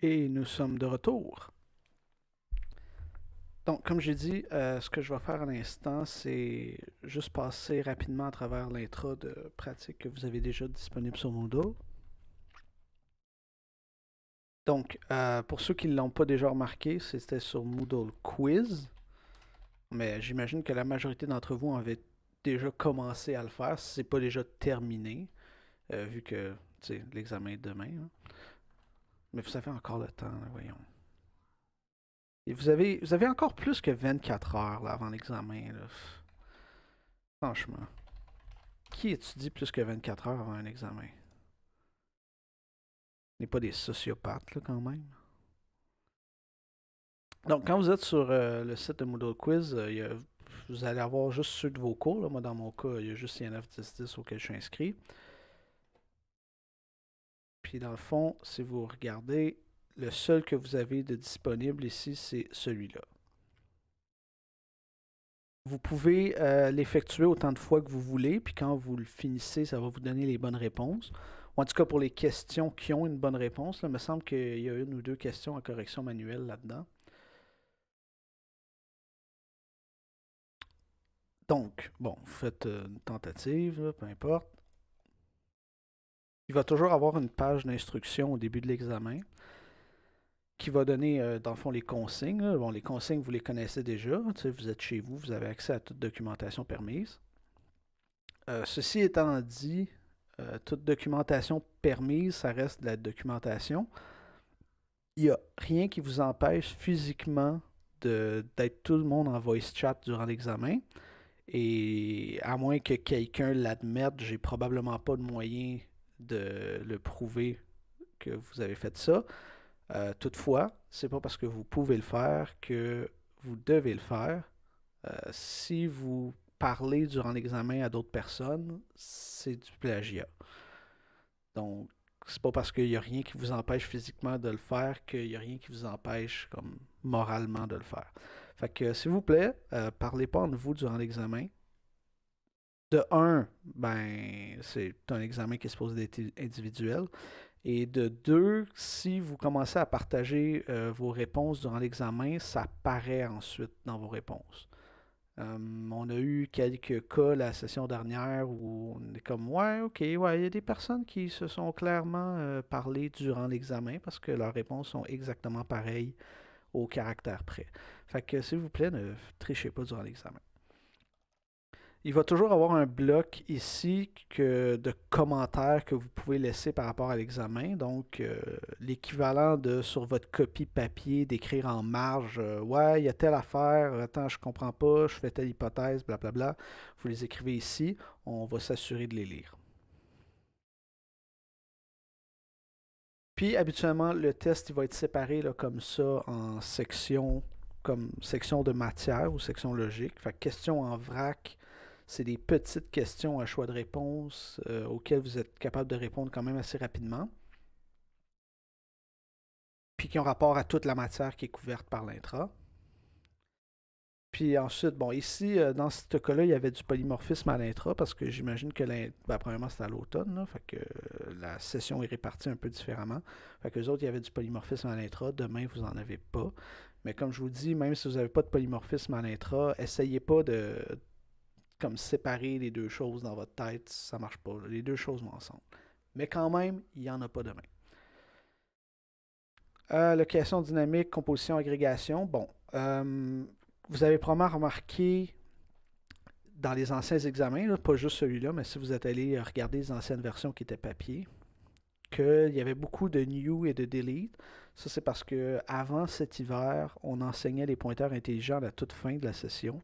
[SPEAKER 1] Et nous sommes de retour. Donc, comme j'ai dit, ce que je vais faire à l'instant, c'est juste passer rapidement à travers l'intro de pratique que vous avez déjà disponible sur Moodle. Donc, pour ceux qui ne l'ont pas déjà remarqué, c'était sur Moodle Quiz, mais j'imagine que la majorité d'entre vous avaient déjà commencé à le faire, si ce n'est pas déjà terminé, vu que l'examen est demain, hein. Mais vous avez encore le temps, là, voyons. Et vous avez encore plus que 24 heures là, avant l'examen, là. Franchement. Qui étudie plus que 24 heures avant un examen? On n'est pas des sociopathes, là, quand même. Donc, quand vous êtes sur le site de Moodle Quiz, vous allez avoir juste ceux de vos cours, là. Moi, dans mon cas, il y a juste INF 1010 auquel je suis inscrit. Puis, dans le fond, si vous regardez, le seul que vous avez de disponible ici, c'est celui-là. Vous pouvez l'effectuer autant de fois que vous voulez, puis quand vous le finissez, ça va vous donner les bonnes réponses. Ou en tout cas, pour les questions qui ont une bonne réponse, là, il me semble qu'il y a une ou deux questions à correction manuelle là-dedans. Donc, bon, vous faites une tentative, là, peu importe. Il va toujours avoir une page d'instruction au début de l'examen qui va donner, dans le fond, les consignes, là. Bon, les consignes, vous les connaissez déjà. Vous êtes chez vous, vous avez accès à toute documentation permise. Ceci étant dit, toute documentation permise, ça reste de la documentation. Il n'y a rien qui vous empêche physiquement d'être tout le monde en voice chat durant l'examen. Et à moins que quelqu'un l'admette, j'ai probablement pas de moyen de le prouver que vous avez fait ça. Toutefois, c'est pas parce que vous pouvez le faire que vous devez le faire. Si vous parlez durant l'examen à d'autres personnes, c'est du plagiat. Donc, c'est pas parce qu'il n'y a rien qui vous empêche physiquement de le faire qu'il n'y a rien qui vous empêche comme moralement de le faire. Fait que, s'il vous plaît, parlez pas entre vous durant l'examen. De un, ben, c'est un examen qui est supposé d'être individuel. Et de deux, si vous commencez à partager vos réponses durant l'examen, ça paraît ensuite dans vos réponses. On a eu quelques cas la session dernière où on est comme ouais, ok, ouais, il y a des personnes qui se sont clairement parlé durant l'examen parce que leurs réponses sont exactement pareilles au caractère près. Fait que s'il vous plaît, ne trichez pas durant l'examen. Il va toujours avoir un bloc ici de commentaires que vous pouvez laisser par rapport à l'examen. Donc, l'équivalent de sur votre copie papier d'écrire en marge ouais, il y a telle affaire, attends, je comprends pas, je fais telle hypothèse, blablabla. Vous les écrivez ici, on va s'assurer de les lire. Puis, habituellement, le test il va être séparé là, comme ça en sections, comme section de matière ou section logique. Fait que question en vrac, c'est des petites questions à choix de réponse auxquelles vous êtes capable de répondre quand même assez rapidement. Puis qui ont rapport à toute la matière qui est couverte par l'intra. Puis ensuite, bon, ici, dans ce cas-là, il y avait du polymorphisme à l'intra parce que j'imagine que, premièrement, c'était à l'automne, là, fait que la session est répartie un peu différemment. Fait que les autres, il y avait du polymorphisme à l'intra. Demain, vous n'en avez pas. Mais comme je vous dis, même si vous n'avez pas de polymorphisme à l'intra, essayez pas de comme séparer les deux choses dans votre tête. Ça marche pas. Les deux choses vont ensemble. Mais quand même, il n'y en a pas demain. Location dynamique, composition, agrégation. Bon, vous avez probablement remarqué dans les anciens examens, là, pas juste celui-là, mais si vous êtes allé regarder les anciennes versions qui étaient papier, qu'il y avait beaucoup de new et de delete. Ça, c'est parce que avant cet hiver, on enseignait les pointeurs intelligents à la toute fin de la session,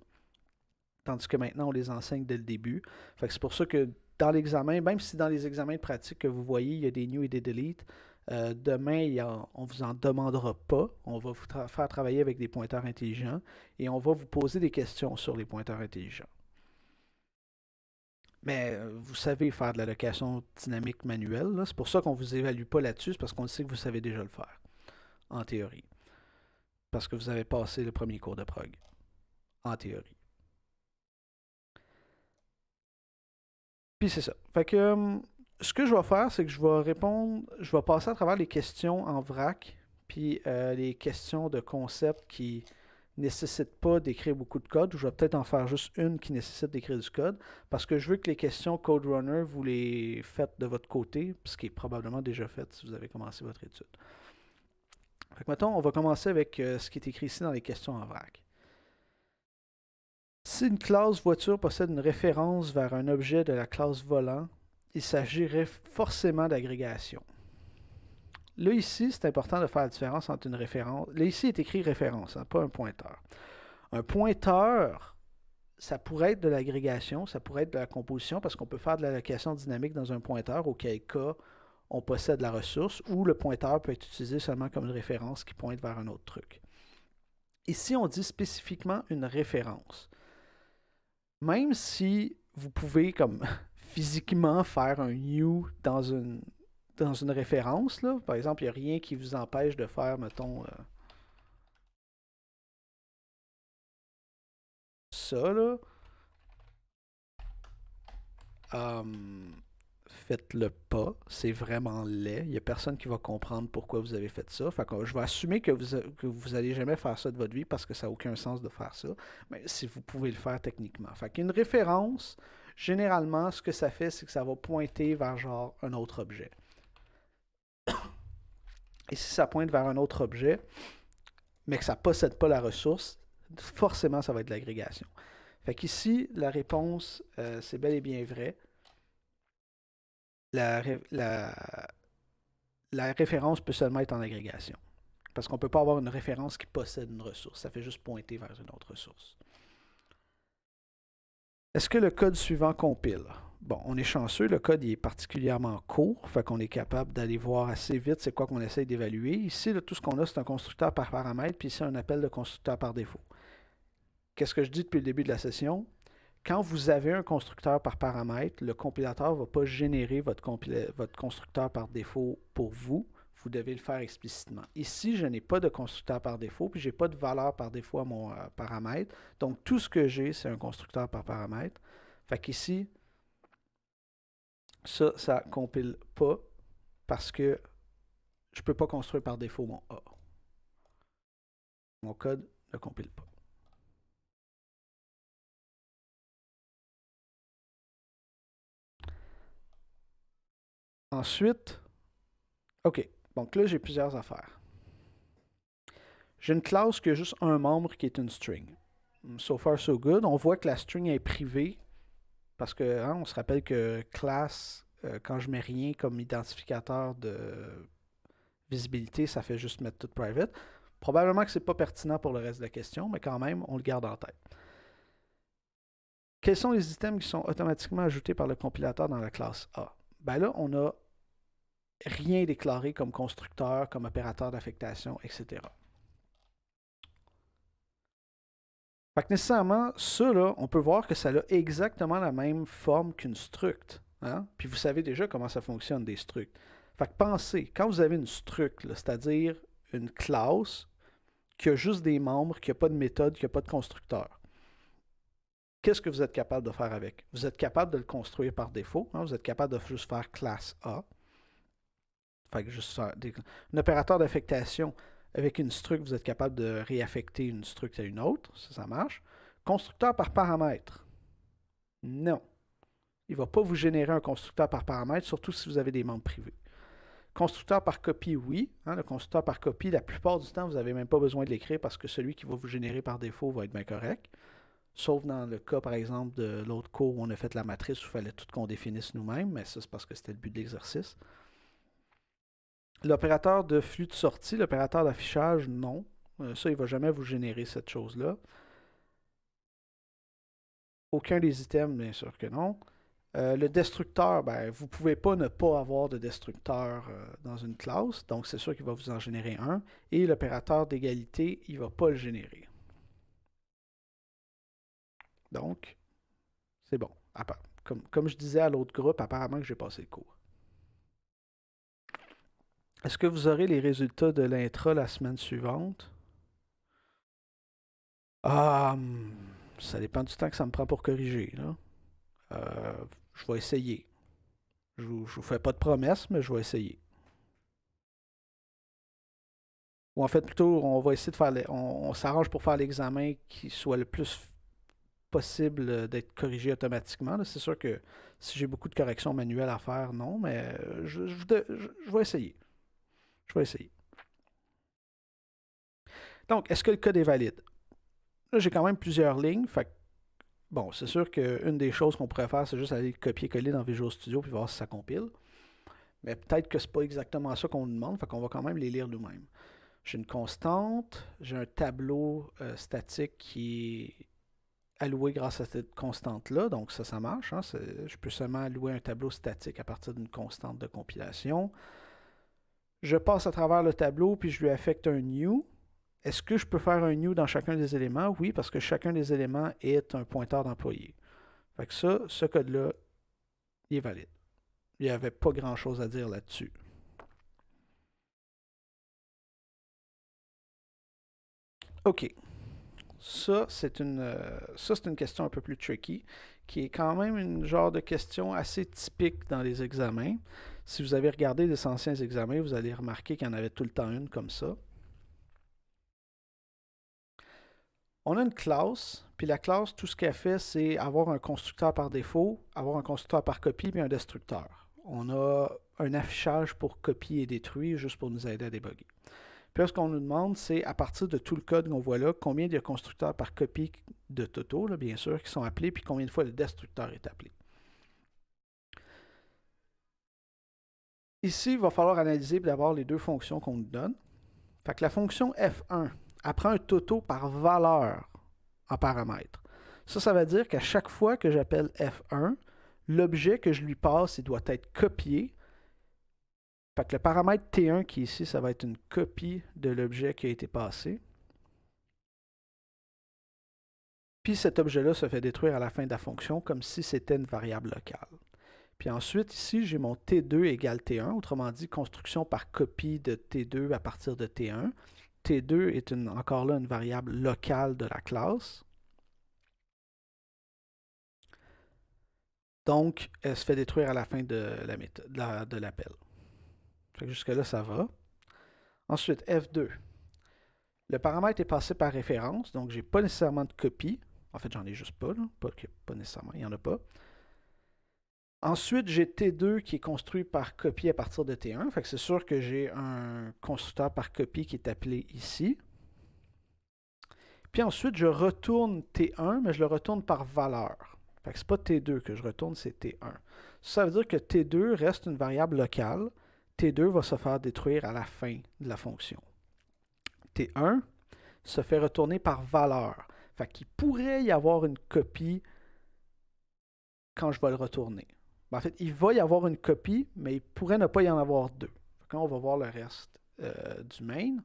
[SPEAKER 1] tandis que maintenant, on les enseigne dès le début. Fait que c'est pour ça que dans l'examen, même si dans les examens de pratique que vous voyez, il y a des new et des delete, demain, on ne vous en demandera pas. On va vous faire travailler avec des pointeurs intelligents et on va vous poser des questions sur les pointeurs intelligents. Mais vous savez faire de la location dynamique manuelle, là. C'est pour ça qu'on ne vous évalue pas là-dessus, c'est parce qu'on sait que vous savez déjà le faire, en théorie. Parce que vous avez passé le premier cours de prog, en théorie. Puis c'est ça. Fait que ce que je vais faire, c'est que je vais passer à travers les questions en vrac, Puis les questions de concept qui nécessitent pas d'écrire beaucoup de code, ou je vais peut-être en faire juste une qui nécessite d'écrire du code, parce que je veux que les questions Code Runner, vous les faites de votre côté, ce qui est probablement déjà fait si vous avez commencé votre étude. Fait que mettons, on va commencer avec ce qui est écrit ici dans les questions en vrac. Si une classe voiture possède une référence vers un objet de la classe volant, il s'agirait forcément d'agrégation. Là, ici, c'est important de faire la différence entre une référence. Là, ici, il est écrit référence, hein, pas un pointeur. Un pointeur, ça pourrait être de l'agrégation, ça pourrait être de la composition, parce qu'on peut faire de l'allocation dynamique dans un pointeur, auquel cas on possède la ressource, ou le pointeur peut être utilisé seulement comme une référence qui pointe vers un autre truc. Ici, on dit spécifiquement une référence. Même si vous pouvez comme physiquement faire un new dans une référence, là, par exemple, il n'y a rien qui vous empêche de faire, mettons, ça, là. Faites-le pas. C'est vraiment laid. Il n'y a personne qui va comprendre pourquoi vous avez fait ça. Fait que je vais assumer que vous allez jamais faire ça de votre vie parce que ça n'a aucun sens de faire ça. Mais si vous pouvez le faire techniquement. Fait qu'une référence, généralement, ce que ça fait, c'est que ça va pointer vers genre un autre objet. Et si ça pointe vers un autre objet, mais que ça ne possède pas la ressource, forcément, ça va être de l'agrégation. Fait qu'ici, la réponse, c'est bel et bien vrai. La, la, la référence peut seulement être en agrégation. Parce qu'on ne peut pas avoir une référence qui possède une ressource. Ça fait juste pointer vers une autre ressource. Est-ce que le code suivant compile? Bon, on est chanceux, le code il est particulièrement court, fait qu'on est capable d'aller voir assez vite c'est quoi qu'on essaye d'évaluer. Ici, là, tout ce qu'on a, c'est un constructeur par paramètre, puis ici, un appel de constructeur par défaut. Qu'est-ce que je dis depuis le début de la session? Quand vous avez un constructeur par paramètre, le compilateur ne va pas générer votre constructeur par défaut pour vous. Vous devez le faire explicitement. Ici, je n'ai pas de constructeur par défaut, puis je n'ai pas de valeur par défaut à mon paramètre. Donc, tout ce que j'ai, c'est un constructeur par paramètre. Fait qu'ici, ça ne compile pas parce que je ne peux pas construire par défaut mon A. Mon code ne compile pas. Ensuite, OK. Donc là, j'ai plusieurs affaires. J'ai une classe qui a juste un membre qui est une string. So far, so good. On voit que la string est privée parce que on se rappelle que class, quand je mets rien comme identificateur de visibilité, ça fait juste mettre tout private. Probablement que ce n'est pas pertinent pour le reste de la question, mais quand même, on le garde en tête. Quels sont les items qui sont automatiquement ajoutés par le compilateur dans la classe A? Ben là, on n'a rien déclaré comme constructeur, comme opérateur d'affectation, etc. Fait que nécessairement, ça, là, on peut voir que ça a exactement la même forme qu'une struct. Hein? Puis vous savez déjà comment ça fonctionne, des structs. Fait que pensez, quand vous avez une struct, c'est-à-dire une classe qui a juste des membres, qui n'a pas de méthode, qui n'a pas de constructeur, qu'est-ce que vous êtes capable de faire avec? Vous êtes capable de le construire par défaut. Hein? Vous êtes capable de juste faire classe A. Fait que juste faire un opérateur d'affectation avec une struct, vous êtes capable de réaffecter une struct à une autre. Ça marche. Constructeur par paramètre. Non. Il ne va pas vous générer un constructeur par paramètre, surtout si vous avez des membres privés. Constructeur par copie, oui. Hein, le constructeur par copie, la plupart du temps, vous n'avez même pas besoin de l'écrire parce que celui qui va vous générer par défaut va être bien correct. Sauf dans le cas, par exemple, de l'autre cours où on a fait la matrice où il fallait tout qu'on définisse nous-mêmes, mais ça, c'est parce que c'était le but de l'exercice. L'opérateur de flux de sortie, l'opérateur d'affichage, non. Ça, il ne va jamais vous générer cette chose-là. Aucun des items, bien sûr que non. Le destructeur, ben, vous ne pouvez pas ne pas avoir de destructeur dans une classe, donc c'est sûr qu'il va vous en générer un. Et l'opérateur d'égalité, il ne va pas le générer. Donc, c'est bon. Comme je disais à l'autre groupe, apparemment que j'ai passé le cours. Est-ce que vous aurez les résultats de l'intra la semaine suivante? Ah, ça dépend du temps que ça me prend pour corriger, là. Je vais essayer. Je vous fais pas de promesses, mais je vais essayer. Ou en fait, plutôt, on va essayer de faire, on s'arrange pour faire l'examen qui soit le plus possible d'être corrigé automatiquement. C'est sûr que si j'ai beaucoup de corrections manuelles à faire, non, mais je vais essayer. Je vais essayer. Donc, est-ce que le code est valide? Là, j'ai quand même plusieurs lignes. Fait bon, c'est sûr qu'une des choses qu'on pourrait faire, c'est juste aller le copier-coller dans Visual Studio puis voir si ça compile. Mais peut-être que c'est pas exactement ça qu'on nous demande, fait qu'on va quand même les lire nous-mêmes. J'ai une constante, j'ai un tableau statique qui est alloué grâce à cette constante-là, donc ça marche. Hein, je peux seulement allouer un tableau statique à partir d'une constante de compilation. Je passe à travers le tableau, puis je lui affecte un new. Est-ce que je peux faire un new dans chacun des éléments? Oui, parce que chacun des éléments est un pointeur d'employé. Fait que ça, ce code-là, il est valide. Il n'y avait pas grand-chose à dire là-dessus. OK. Ça, c'est une question un peu plus tricky, qui est quand même une genre de question assez typique dans les examens. Si vous avez regardé les anciens examens, vous allez remarquer qu'il y en avait tout le temps une comme ça. On a une classe, puis la classe, tout ce qu'elle fait, c'est avoir un constructeur par défaut, avoir un constructeur par copie, puis un destructeur. On a un affichage pour copier et détruire, juste pour nous aider à débugger. Puis là, ce qu'on nous demande, c'est à partir de tout le code qu'on voit là, combien de constructeurs par copie de Toto, là, bien sûr, qui sont appelés, puis combien de fois le destructeur est appelé. Ici, il va falloir analyser d'abord les deux fonctions qu'on nous donne. Fait que la fonction F1 apprend un Toto par valeur en paramètre. Ça veut dire qu'à chaque fois que j'appelle F1, l'objet que je lui passe, il doit être copié. Fait que le paramètre T1 qui est ici, ça va être une copie de l'objet qui a été passé. Puis cet objet-là se fait détruire à la fin de la fonction comme si c'était une variable locale. Puis ensuite, ici, j'ai mon T2 égale T1, autrement dit, construction par copie de T2 à partir de T1. T2 est encore là une variable locale de la classe. Donc, elle se fait détruire à la fin de l'appel. Jusque-là, ça va. Ensuite, F2. Le paramètre est passé par référence, donc j'ai pas nécessairement de copie. En fait, j'en ai juste pas, là. Pas nécessairement, il n'y en a pas. Ensuite, j'ai T2 qui est construit par copie à partir de T1. Fait que c'est sûr que j'ai un constructeur par copie qui est appelé ici. Puis ensuite, je retourne T1, mais je le retourne par valeur. Fait que c'est pas T2 que je retourne, c'est T1. Ça veut dire que T2 reste une variable locale. T2 va se faire détruire à la fin de la fonction. T1 se fait retourner par valeur. Fait qu'il pourrait y avoir une copie quand je vais le retourner. En fait, il va y avoir une copie, mais il pourrait ne pas y en avoir deux. Quand on va voir le reste du main.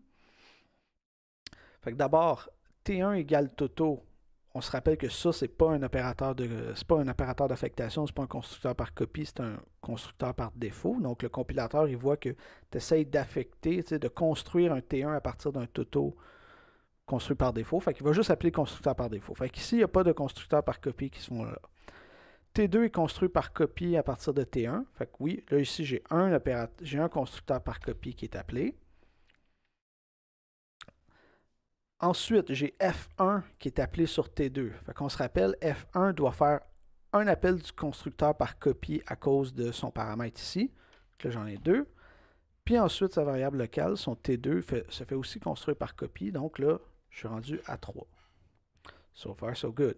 [SPEAKER 1] Fait que d'abord, T1 égale Toto. On se rappelle que ça, c'est pas un opérateur d'affectation, c'est pas un constructeur par copie, c'est un constructeur par défaut. Donc le compilateur, il voit que tu essayes d'affecter, de construire un T1 à partir d'un Toto construit par défaut. Fait qu'il va juste appeler constructeur par défaut. Fait qu'ici, il n'y a pas de constructeur par copie qui sont là. T2 est construit par copie à partir de T1. Fait que oui, là ici, j'ai un constructeur par copie qui est appelé. Ensuite, j'ai F1 qui est appelé sur T2. Fait qu'on se rappelle, F1 doit faire un appel du constructeur par copie à cause de son paramètre ici. Donc là, j'en ai deux. Puis ensuite, sa variable locale, son T2, se fait aussi construire par copie. Donc là, je suis rendu à 3. So far, so good.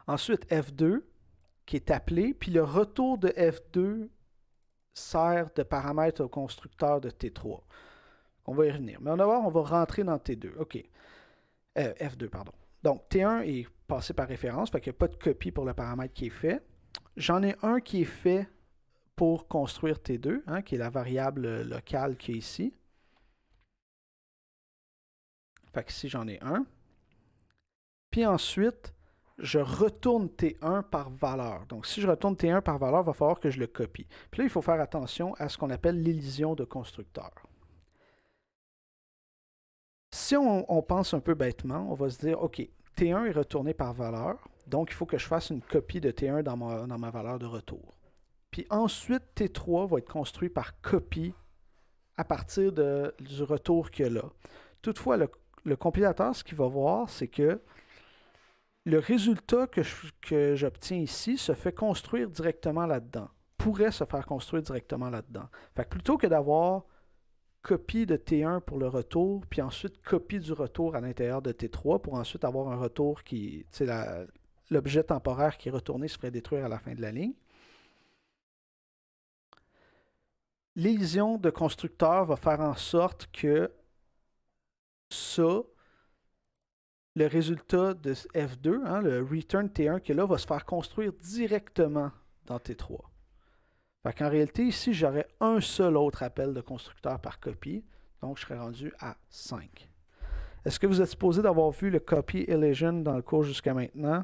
[SPEAKER 1] Ensuite, F2 qui est appelé, puis le retour de F2 sert de paramètre au constructeur de T3. On va y revenir. Mais d'abord, on va rentrer dans T2. OK. F2, pardon. Donc, T1 est passé par référence, fait qu'il n'y a pas de copie pour le paramètre qui est fait. J'en ai un qui est fait pour construire T2, hein, qui est la variable locale qui est ici. Fait que ici, j'en ai un. Puis ensuite, je retourne T1 par valeur. Donc, si je retourne T1 par valeur, il va falloir que je le copie. Puis là, il faut faire attention à ce qu'on appelle l'élision de constructeur. Si on pense un peu bêtement, on va se dire, OK, T1 est retourné par valeur, donc il faut que je fasse une copie de T1 dans ma valeur de retour. Puis ensuite, T3 va être construit par copie à partir du retour qu'il y a là. Toutefois, le compilateur, ce qu'il va voir, c'est que le résultat que j'obtiens ici se fait construire directement là-dedans. Pourrait se faire construire directement là-dedans. Fait que plutôt que d'avoir copie de T1 pour le retour, puis ensuite copie du retour à l'intérieur de T3 pour ensuite avoir un retour qui, tu sais, l'objet temporaire qui est retourné se ferait détruire à la fin de la ligne. L'élision de constructeur va faire en sorte que ça, le résultat de F2, hein, le return T1 qui est là, va se faire construire directement dans T3. Fait qu'en réalité, ici, j'aurais un seul autre appel de constructeur par copie. Donc, je serais rendu à 5. Est-ce que vous êtes supposé d'avoir vu le copy elision dans le cours jusqu'à maintenant?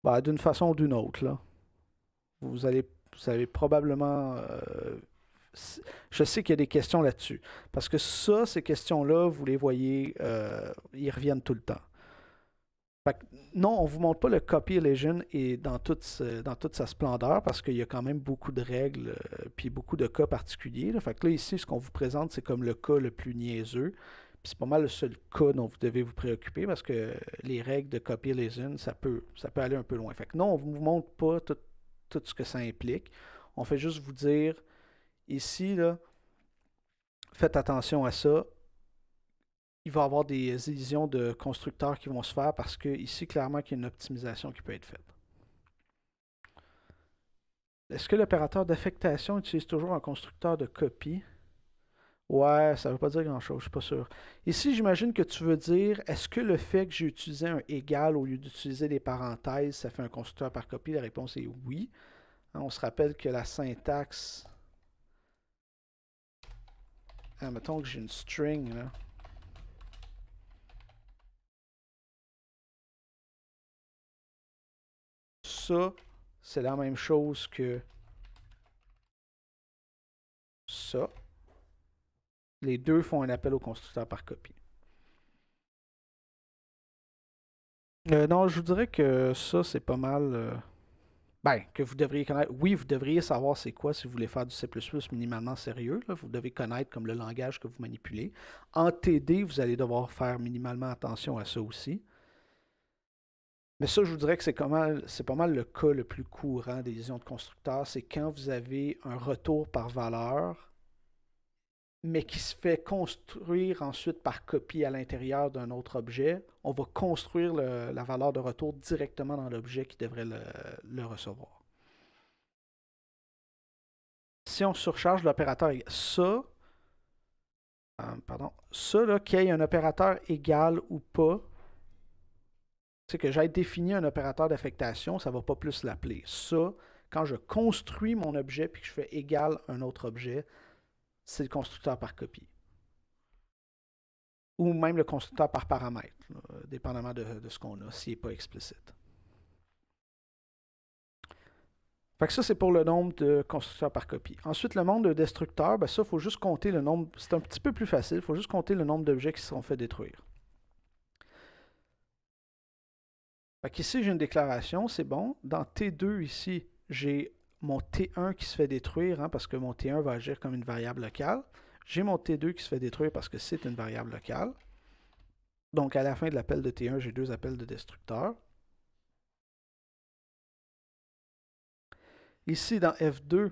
[SPEAKER 1] Ben, d'une façon ou d'une autre, là. Vous avez probablement... je sais qu'il y a des questions là-dessus. Parce que ça, ces questions-là, vous les voyez, ils reviennent tout le temps. Fait que, non, on ne vous montre pas le copy elision et dans toute sa splendeur parce qu'il y a quand même beaucoup de règles puis beaucoup de cas particuliers. Là. Fait que là, ici, ce qu'on vous présente, c'est comme le cas le plus niaiseux. Puis c'est pas mal le seul cas dont vous devez vous préoccuper parce que les règles de copy elision, ça peut aller un peu loin. Fait que non, on ne vous montre pas tout ce que ça implique. On fait juste vous dire, ici, là, faites attention à ça. Il va y avoir des élisions de constructeurs qui vont se faire parce que ici, clairement, qu'il y a une optimisation qui peut être faite. Est-ce que l'opérateur d'affectation utilise toujours un constructeur de copie? Ouais, ça ne veut pas dire grand-chose, je ne suis pas sûr. Ici, j'imagine que tu veux dire, est-ce que le fait que j'ai utilisé un égal au lieu d'utiliser des parenthèses, ça fait un constructeur par copie? La réponse est oui. On se rappelle que la syntaxe... mettons que j'ai une string, là. Ça, c'est la même chose que ça. Les deux font un appel au constructeur par copie. Non, je vous dirais que ça, c'est pas mal... Ben, que vous devriez connaître. Oui, vous devriez savoir c'est quoi si vous voulez faire du C++ minimalement sérieux. Là. Vous devez connaître comme le langage que vous manipulez. En TD, vous allez devoir faire minimalement attention à ça aussi. Mais ça, je vous dirais que c'est pas mal le cas le plus courant des liaisons de constructeurs. C'est quand vous avez un retour par valeur, mais qui se fait construire ensuite par copie à l'intérieur d'un autre objet. On va construire la valeur de retour directement dans l'objet qui devrait le recevoir. Si on surcharge l'opérateur, ça, là, qu'il y ait un opérateur égal ou pas, c'est que j'ai défini un opérateur d'affectation, ça ne va pas plus l'appeler. Ça, quand je construis mon objet puis que je fais égal un autre objet, c'est le constructeur par copie. Ou même le constructeur par paramètre, là, dépendamment de ce qu'on a, s'il n'est pas explicite. Fait que ça, c'est pour le nombre de constructeurs par copie. Ensuite, le nombre de destructeurs, ben ça, il faut juste compter le nombre. C'est un petit peu plus facile, il faut juste compter le nombre d'objets qui seront fait détruire. Fait qu'ici, j'ai une déclaration, c'est bon. Dans T2, ici, j'ai mon T1 qui se fait détruire, hein, parce que mon T1 va agir comme une variable locale. J'ai mon T2 qui se fait détruire parce que c'est une variable locale. Donc, à la fin de l'appel de T1, j'ai deux appels de destructeurs. Ici, dans F2,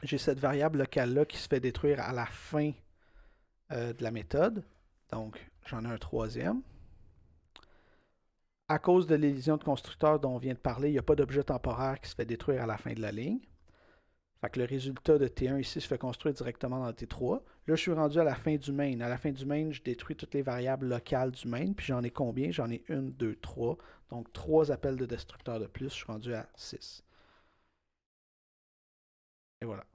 [SPEAKER 1] j'ai cette variable locale-là qui se fait détruire à la fin de la méthode. Donc, j'en ai un troisième. À cause de l'élision de constructeur dont on vient de parler, il n'y a pas d'objet temporaire qui se fait détruire à la fin de la ligne. Fait que le résultat de T1 ici se fait construire directement dans T3. Là, je suis rendu à la fin du main. À la fin du main, je détruis toutes les variables locales du main. Puis j'en ai combien? J'en ai 1, 2, 3. Donc 3 appels de destructeur de plus. Je suis rendu à 6. Et voilà.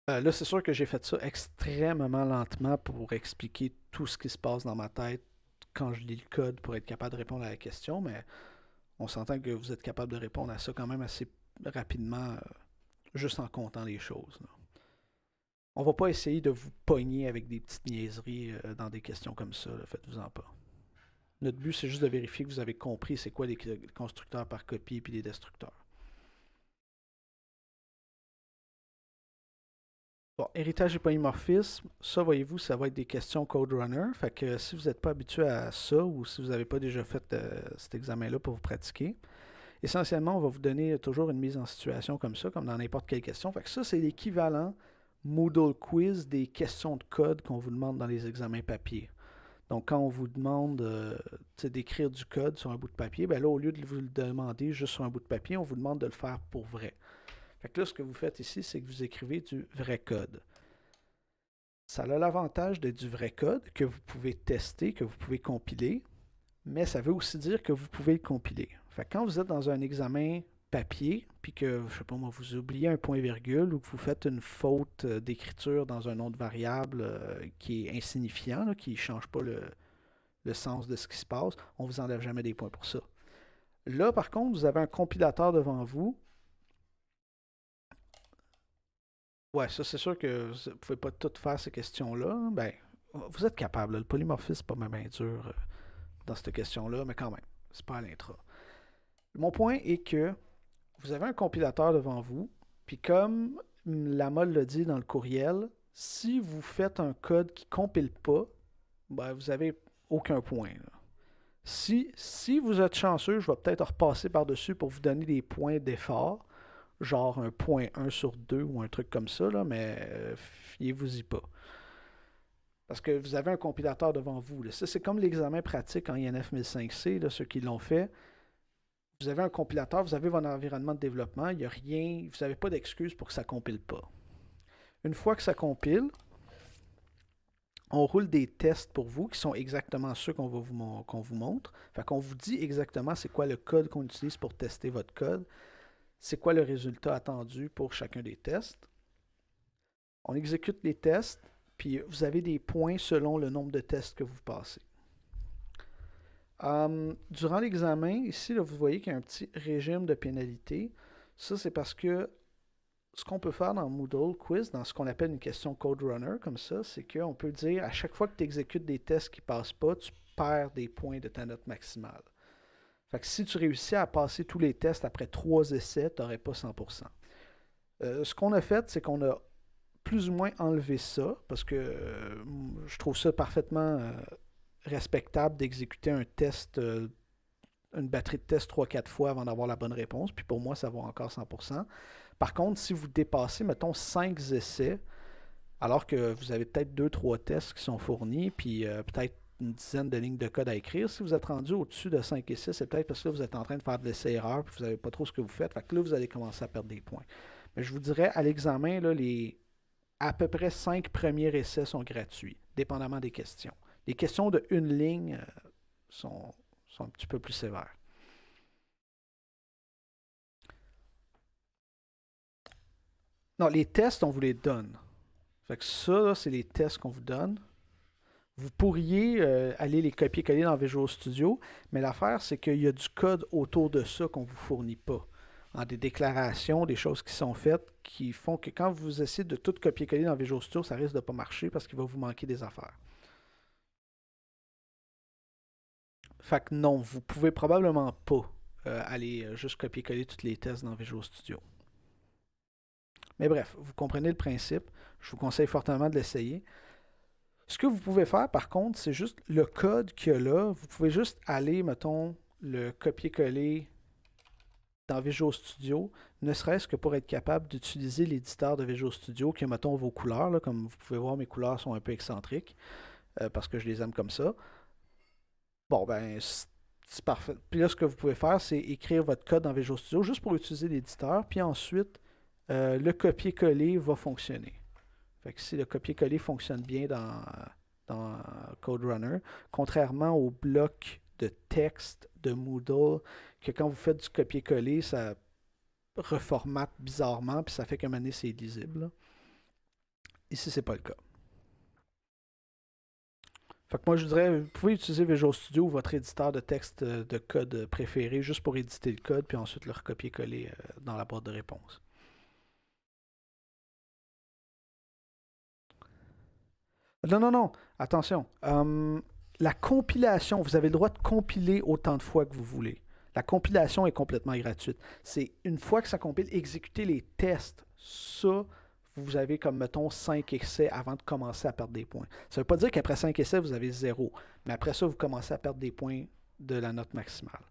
[SPEAKER 1] Là, c'est sûr que j'ai fait ça extrêmement lentement pour expliquer tout ce qui se passe dans ma tête quand je lis le code pour être capable de répondre à la question, mais on s'entend que vous êtes capable de répondre à ça quand même assez rapidement, juste en comptant les choses. Là. On va pas essayer de vous pogner avec des petites niaiseries dans des questions comme ça, faites-vous-en pas. Notre but, c'est juste de vérifier que vous avez compris c'est quoi les constructeurs par copie et les destructeurs. Bon, héritage et polymorphisme, ça, voyez-vous, ça va être des questions Code Runner. Fait que si vous n'êtes pas habitué à ça ou si vous n'avez pas déjà fait cet examen-là pour vous pratiquer, essentiellement, on va vous donner toujours une mise en situation comme ça, comme dans n'importe quelle question. Fait que ça, c'est l'équivalent Moodle Quiz des questions de code qu'on vous demande dans les examens papier. Donc, quand on vous demande d'écrire du code sur un bout de papier, ben là, au lieu de vous le demander juste sur un bout de papier, on vous demande de le faire pour vrai. Fait que là, ce que vous faites ici, c'est que vous écrivez du vrai code. Ça a l'avantage d'être du vrai code que vous pouvez tester, que vous pouvez compiler, mais ça veut aussi dire que vous pouvez le compiler. Fait que quand vous êtes dans un examen papier, puis que, je sais pas moi, vous oubliez un point-virgule ou que vous faites une faute d'écriture dans un nom de variable qui est insignifiant, là, qui ne change pas le sens de ce qui se passe, on ne vous enlève jamais des points pour ça. Là, par contre, vous avez un compilateur devant vous. Ouais, ça, c'est sûr que vous ne pouvez pas tout faire ces questions-là. Ben, vous êtes capable. Là. Le polymorphisme, c'est pas même dur dans cette question-là, mais quand même, c'est pas à l'intra. Mon point est que vous avez un compilateur devant vous, puis comme la molle le dit dans le courriel, si vous faites un code qui ne compile pas, ben, vous n'avez aucun point. Là. Si vous êtes chanceux, je vais peut-être repasser par-dessus pour vous donner des points d'effort, genre un point 1 sur 2 ou un truc comme ça, là, mais fiez-vous-y pas. Parce que vous avez un compilateur devant vous. Là. Ça, c'est comme l'examen pratique en INF 1005C, là, ceux qui l'ont fait. Vous avez un compilateur, vous avez votre environnement de développement, il n'y a rien, vous n'avez pas d'excuse pour que ça ne compile pas. Une fois que ça compile, on roule des tests pour vous qui sont exactement ceux qu'on vous montre. Fait qu'on vous dit exactement c'est quoi le code qu'on utilise pour tester votre code, c'est quoi le résultat attendu pour chacun des tests. On exécute les tests, puis vous avez des points selon le nombre de tests que vous passez. Durant l'examen, ici, là, vous voyez qu'il y a un petit régime de pénalité. Ça, c'est parce que ce qu'on peut faire dans Moodle Quiz, dans ce qu'on appelle une question Code Runner, comme ça, c'est qu'on peut dire à chaque fois que tu exécutes des tests qui ne passent pas, tu perds des points de ta note maximale. Fait que si tu réussis à passer tous les tests après 3 essais, tu n'aurais pas 100%. Ce qu'on a fait, c'est qu'on a plus ou moins enlevé ça, parce que je trouve ça parfaitement respectable d'exécuter un test, une batterie de tests 3-4 fois avant d'avoir la bonne réponse. Puis pour moi, ça vaut encore 100%. Par contre, si vous dépassez, mettons, 5 essais, alors que vous avez peut-être 2-3 tests qui sont fournis, puis peut-être une dizaine de lignes de code à écrire, si vous êtes rendu au-dessus de 5 essais, c'est peut-être parce que là, vous êtes en train de faire de l'essai-erreur, puis vous n'avez pas trop ce que vous faites. Fait que là, vous allez commencer à perdre des points. Mais je vous dirais, à l'examen, là, à peu près 5 premiers essais sont gratuits, dépendamment des questions. Les questions de une ligne sont un petit peu plus sévères. Non, les tests, on vous les donne. Fait que ça, là, c'est les tests qu'on vous donne. Vous pourriez aller les copier-coller dans Visual Studio, mais l'affaire, c'est qu'il y a du code autour de ça qu'on ne vous fournit pas. Des déclarations, des choses qui sont faites qui font que quand vous essayez de tout copier-coller dans Visual Studio, ça risque de ne pas marcher parce qu'il va vous manquer des affaires. Fait que non, vous pouvez probablement pas aller juste copier-coller tous les tests dans Visual Studio. Mais bref, vous comprenez le principe. Je vous conseille fortement de l'essayer. Ce que vous pouvez faire, par contre, c'est juste le code qu'il y a là. Vous pouvez juste aller, mettons, le copier-coller dans Visual Studio, ne serait-ce que pour être capable d'utiliser l'éditeur de Visual Studio qui a, mettons, vos couleurs. Là, comme vous pouvez voir, mes couleurs sont un peu excentriques parce que je les aime comme ça. Bon, ben, c'est parfait. Puis là, ce que vous pouvez faire, c'est écrire votre code dans Visual Studio juste pour utiliser l'éditeur. Puis ensuite, le copier-coller va fonctionner. Fait que si le copier-coller fonctionne bien dans Code Runner, contrairement au bloc de texte de Moodle, que quand vous faites du copier-coller, ça reformate bizarrement, puis ça fait qu'à un moment donné, c'est illisible. Ici, c'est pas le cas. Fait que moi, je dirais, vous pouvez utiliser Visual Studio ou votre éditeur de texte de code préféré juste pour éditer le code, puis ensuite le recopier-coller dans la boîte de réponse. Non, non, non, attention. La compilation, vous avez le droit de compiler autant de fois que vous voulez. La compilation est complètement gratuite. C'est une fois que ça compile, exécuter les tests. Ça, vous avez comme, mettons, 5 essais avant de commencer à perdre des points. Ça ne veut pas dire qu'après 5 essais, vous avez 0, mais après ça, vous commencez à perdre des points de la note maximale.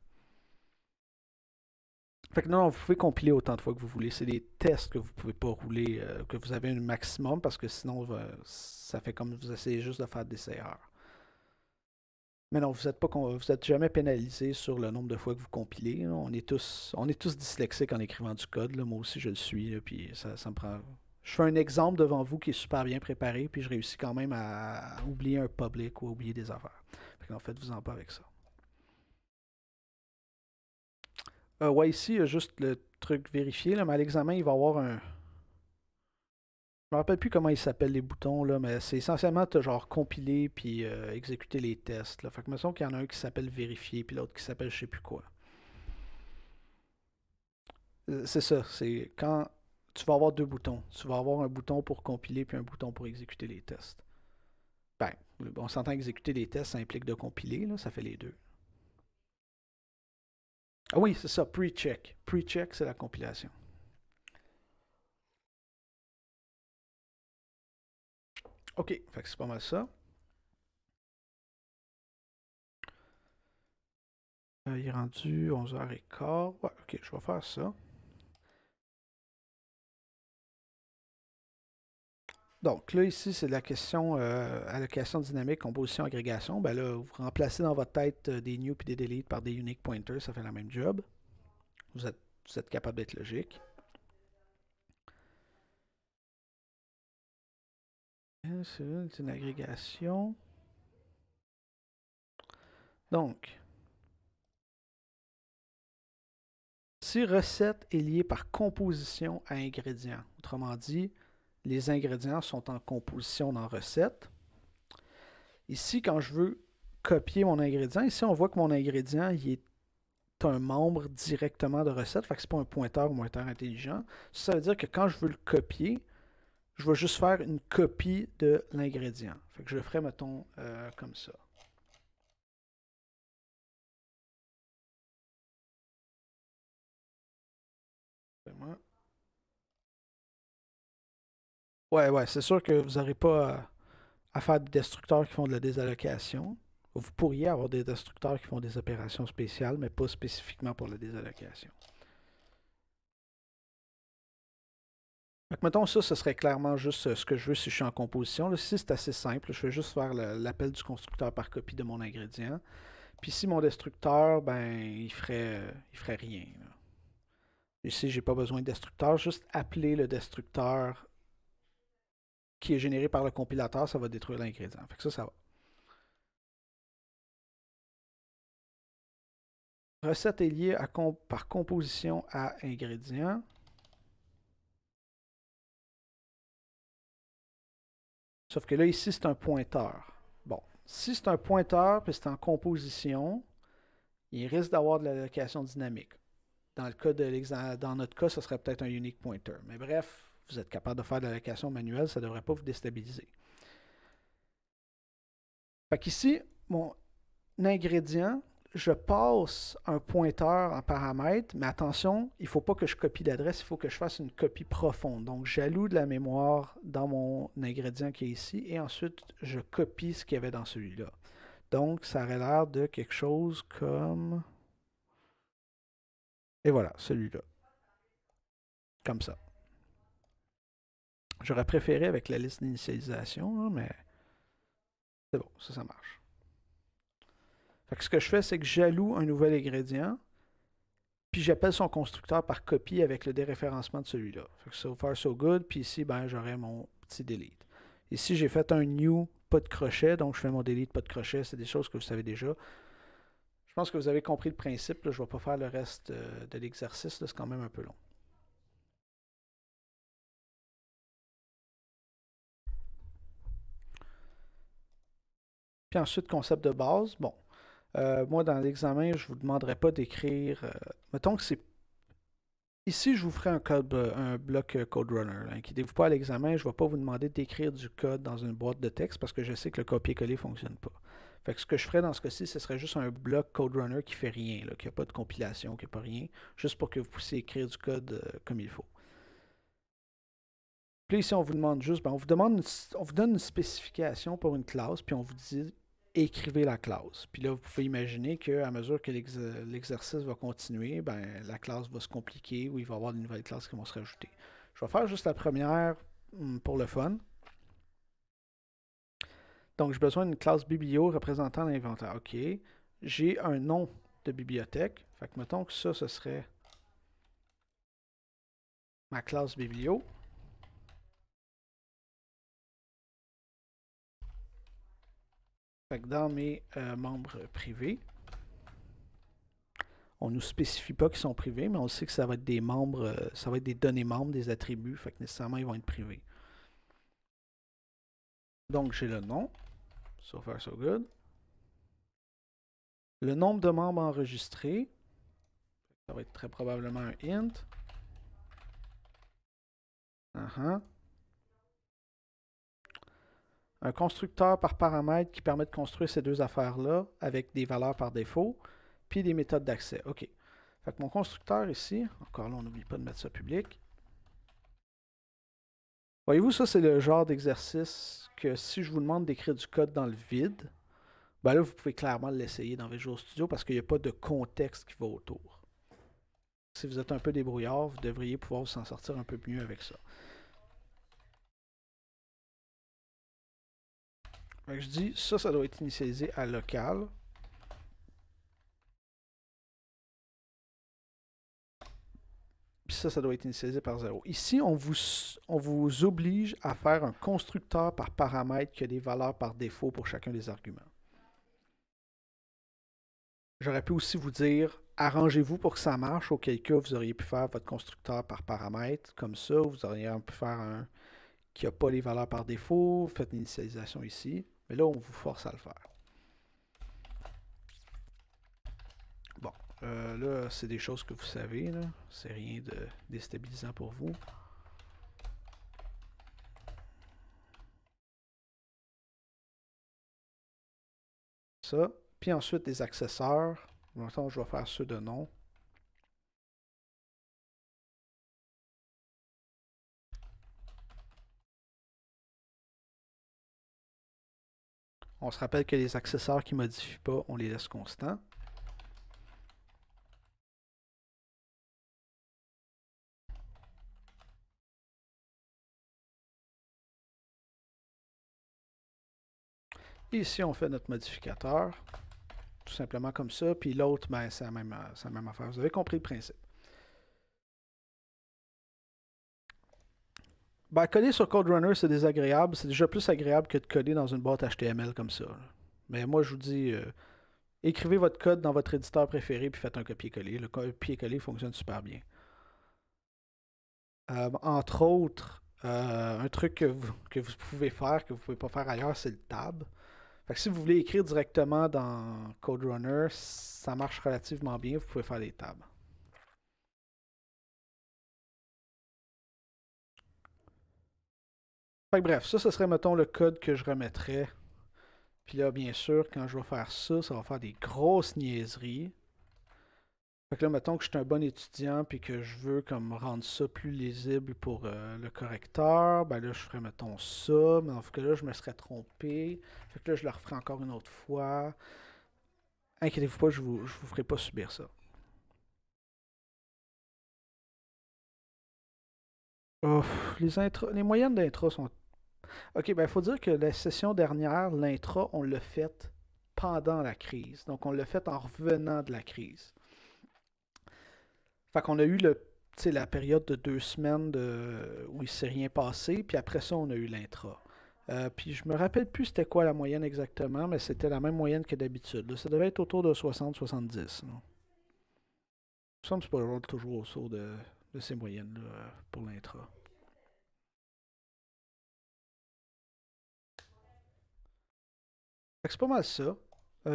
[SPEAKER 1] Fait que non, vous pouvez compiler autant de fois que vous voulez. C'est des tests que vous ne pouvez pas rouler, que vous avez un maximum, parce que sinon, ça fait comme vous essayez juste de faire des erreurs. Mais non, vous êtes jamais pénalisé sur le nombre de fois que vous compilez. On est tous dyslexiques en écrivant du code. Là. Moi aussi, je le suis. Là, puis ça me prend. Je fais un exemple devant vous qui est super bien préparé, puis je réussis quand même à oublier un public ou à oublier des affaires. Fait qu'en fait, vous en pas avec ça. Ouais, ici, il y a juste le truc vérifié, là, mais à l'examen, il va y avoir un. Je me rappelle plus comment ils s'appellent les boutons, là, mais c'est essentiellement de genre compiler puis exécuter les tests. Là. Fait que me semble qu'il y en a un qui s'appelle vérifier, puis l'autre qui s'appelle je sais plus quoi. C'est ça, c'est quand tu vas avoir deux boutons. Tu vas avoir un bouton pour compiler puis un bouton pour exécuter les tests. Ben, on s'entend exécuter les tests, ça implique de compiler, là, ça fait les deux. Ah oui, c'est ça, pre-check. Pre-check, c'est la compilation. OK, fait que c'est pas mal ça. Il est rendu 11h15. Ouais, OK, je vais faire ça. Donc là, ici, c'est la question allocation dynamique, composition, agrégation. Ben là, vous remplacez dans votre tête des new et des delete par des unique pointers, ça fait la même job. Vous êtes, vous êtes capable d'être logique. C'est une agrégation. Donc, si recette est liée par composition à ingrédients, autrement dit, les ingrédients sont en composition dans recette. Ici, quand je veux copier mon ingrédient, ici on voit que mon ingrédient il est un membre directement de recette, fait que c'est pas un pointeur ou un pointeur intelligent. Ça veut dire que quand je veux le copier, je vais juste faire une copie de l'ingrédient. Fait que je le ferai, mettons, comme ça. Ouais, ouais, c'est sûr que vous n'aurez pas à faire des destructeurs qui font de la désallocation. Vous pourriez avoir des destructeurs qui font des opérations spéciales, mais pas spécifiquement pour la désallocation. Donc, mettons ça, ce serait clairement juste ce que je veux si je suis en composition. Là, ici, c'est assez simple. Je vais juste faire l'appel du constructeur par copie de mon ingrédient. Puis si mon destructeur, ben, il ferait rien. Là. Ici, j'ai pas besoin de destructeur. Juste appeler le destructeur qui est généré par le compilateur, ça va détruire l'ingrédient. Fait que ça va. Recette est liée par composition à ingrédient. Sauf que là, ici, c'est un pointeur. Bon, si c'est un pointeur puis c'est en composition, il risque d'avoir de l'allocation dynamique. Dans notre cas, ce serait peut-être un unique pointer. Mais bref, vous êtes capable de faire de l'allocation manuelle, ça ne devrait pas vous déstabiliser. Fait qu'ici, mon ingrédient, je passe un pointeur en paramètre, mais attention, il ne faut pas que je copie d'adresse, il faut que je fasse une copie profonde. Donc, j'alloue de la mémoire dans mon ingrédient qui est ici, et ensuite, je copie ce qu'il y avait dans celui-là. Donc, ça aurait l'air de quelque chose comme. Et voilà, celui-là. Comme ça. J'aurais préféré avec la liste d'initialisation, mais c'est bon, ça marche. Fait que ce que je fais, c'est que j'alloue un nouvel ingrédient, puis j'appelle son constructeur par copie avec le déréférencement de celui-là. Fait que so far so good, puis ici, ben, j'aurai mon petit delete. Ici, j'ai fait un new, pas de crochet, donc je fais mon delete, pas de crochet, c'est des choses que vous savez déjà. Je pense que vous avez compris le principe, là, je ne vais pas faire le reste de l'exercice, c'est quand même un peu long. Puis ensuite, concept de base, bon, moi, dans l'examen, je ne vous demanderai pas d'écrire. Mettons que c'est. Ici, je vous ferai un bloc Code Runner. Inquiétez-vous pas à l'examen, je ne vais pas vous demander d'écrire du code dans une boîte de texte parce que je sais que le copier-coller ne fonctionne pas. Fait que ce que je ferais dans ce cas-ci, ce serait juste un bloc Code Runner qui fait rien, là, qui n'a pas de compilation, qui n'a pas rien, juste pour que vous puissiez écrire du code comme il faut. Puis là, ici, on vous demande juste, ben, on vous donne une spécification pour une classe, puis on vous dit écrivez la classe. Puis là, vous pouvez imaginer qu'à mesure que l'exercice va continuer, ben, la classe va se compliquer ou il va y avoir de nouvelles classes qui vont se rajouter. Je vais faire juste la première pour le fun. Donc, j'ai besoin d'une classe biblio représentant l'inventaire. OK. J'ai un nom de bibliothèque. Fait que mettons que ça, ce serait ma classe biblio. Fait que dans mes membres privés, on ne nous spécifie pas qu'ils sont privés, mais on sait que ça va être des membres, ça va être des données membres, des attributs. Fait que nécessairement, ils vont être privés. Donc, j'ai le nom. So far, so good. Le nombre de membres enregistrés. Ça va être très probablement un int. Un constructeur par paramètre qui permet de construire ces deux affaires-là avec des valeurs par défaut, puis des méthodes d'accès. OK. Fait que mon constructeur ici, encore là, on n'oublie pas de mettre ça public. Voyez-vous, ça, c'est le genre d'exercice que si je vous demande d'écrire du code dans le vide, ben là, vous pouvez clairement l'essayer dans Visual Studio parce qu'il n'y a pas de contexte qui va autour. Si vous êtes un peu débrouillard, vous devriez pouvoir s'en sortir un peu mieux avec ça. Fait que je dis, ça doit être initialisé à local. Puis ça doit être initialisé par 0. Ici, on vous oblige à faire un constructeur par paramètre qui a des valeurs par défaut pour chacun des arguments. J'aurais pu aussi vous dire, arrangez-vous pour que ça marche, auquel cas vous auriez pu faire votre constructeur par paramètre, comme ça, vous auriez pu faire un qui n'a pas les valeurs par défaut, faites l'initialisation ici, mais là, on vous force à le faire. Bon, là, c'est des choses que vous savez, c'est rien de déstabilisant pour vous. Ça, puis ensuite des accessoires. Maintenant, je vais faire ceux de nom. On se rappelle que les accessoires qui ne modifient pas, on les laisse constants. Et ici, on fait notre modificateur. Tout simplement comme ça. Puis l'autre, ben, c'est la même affaire. Vous avez compris le principe. Ben, coder sur CodeRunner, c'est désagréable. C'est déjà plus agréable que de coder dans une boîte HTML comme ça. Mais moi, je vous dis, écrivez votre code dans votre éditeur préféré puis faites un copier-coller. Le copier-coller fonctionne super bien. Entre autres, un truc que vous pouvez faire, que vous ne pouvez pas faire ailleurs, c'est le tab. Fait que si vous voulez écrire directement dans CodeRunner, ça marche relativement bien. Vous pouvez faire des tabs. Fait que bref, ça, ce serait, mettons, le code que je remettrais. Puis là, bien sûr, quand je vais faire ça, ça va faire des grosses niaiseries. Fait que là, mettons que je suis un bon étudiant puis que je veux comme rendre ça plus lisible pour le correcteur, ben là, je ferais, mettons, ça, mais dans ce cas-là, je me serais trompé. Fait que là, je le referai encore une autre fois. Inquiétez-vous pas, je vous ferai pas subir ça. Oh, les moyennes d'intro sont... Ok, ben il faut dire que la session dernière, l'intro, on l'a faite pendant la crise. Donc, on l'a fait en revenant de la crise. Fait qu'on a eu la période de 2 semaines où il s'est rien passé, puis après ça, on a eu l'intra. Puis je me rappelle plus c'était quoi la moyenne exactement, mais c'était la même moyenne que d'habitude. Ça devait être autour de 60-70. Il me semble que c'est pas toujours autour de ces moyennes-là pour l'intra. C'est pas mal ça.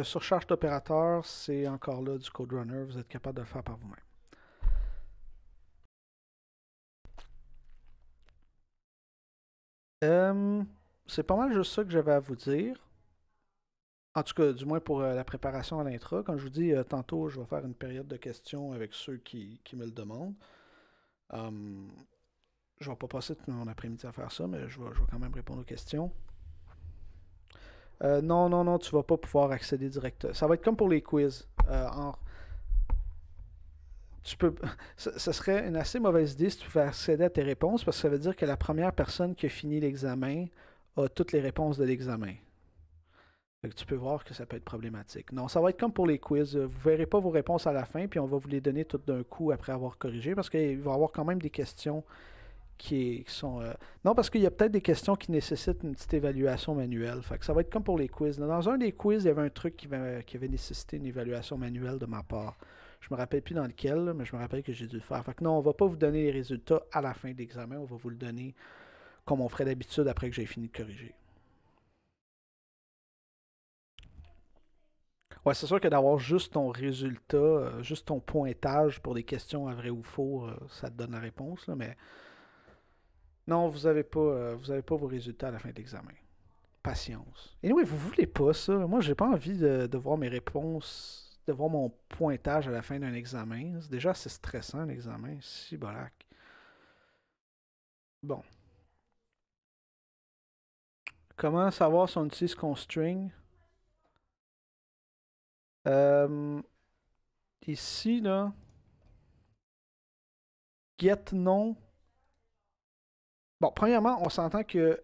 [SPEAKER 1] Surcharge d'opérateur, c'est encore là du CodeRunner. Vous êtes capable de le faire par vous-même. C'est pas mal juste ça que j'avais à vous dire. En tout cas, du moins pour la préparation à l'intra. Comme je vous dis, tantôt, je vais faire une période de questions avec ceux qui me le demandent. Je vais pas passer tout mon après-midi à faire ça, mais je vais quand même répondre aux questions. Non, non, non, tu vas pas pouvoir accéder direct. Ça va être comme pour les quiz. Tu peux, ça serait une assez mauvaise idée si tu pouvais accéder à tes réponses parce que ça veut dire que la première personne qui a fini l'examen a toutes les réponses de l'examen. Fait que tu peux voir que ça peut être problématique. Non, ça va être comme pour les quiz. Vous ne verrez pas vos réponses à la fin, puis on va vous les donner toutes d'un coup après avoir corrigé parce qu'il va y avoir quand même des questions qui sont. Non, parce qu'il y a peut-être des questions qui nécessitent une petite évaluation manuelle. Fait que ça va être comme pour les quiz. Dans un des quiz, il y avait un truc qui avait nécessité une évaluation manuelle de ma part. Je me rappelle plus dans lequel, là, mais je me rappelle que j'ai dû le faire. Fait que non, on va pas vous donner les résultats à la fin de l'examen. On va vous le donner comme on ferait d'habitude après que j'ai fini de corriger. Ouais, c'est sûr que d'avoir juste ton résultat, juste ton pointage pour des questions à vrai ou faux, ça te donne la réponse, là, mais non, vous avez pas vos résultats à la fin de l'examen. Patience. Et oui, vous voulez pas ça. Moi, j'ai pas envie de voir mes réponses, de voir mon pointage à la fin d'un examen. C'est déjà assez stressant, un examen. Si, bolac. Bon. Comment savoir si on utilise constring? Euh, ici, là, get non. Bon, premièrement, on s'entend que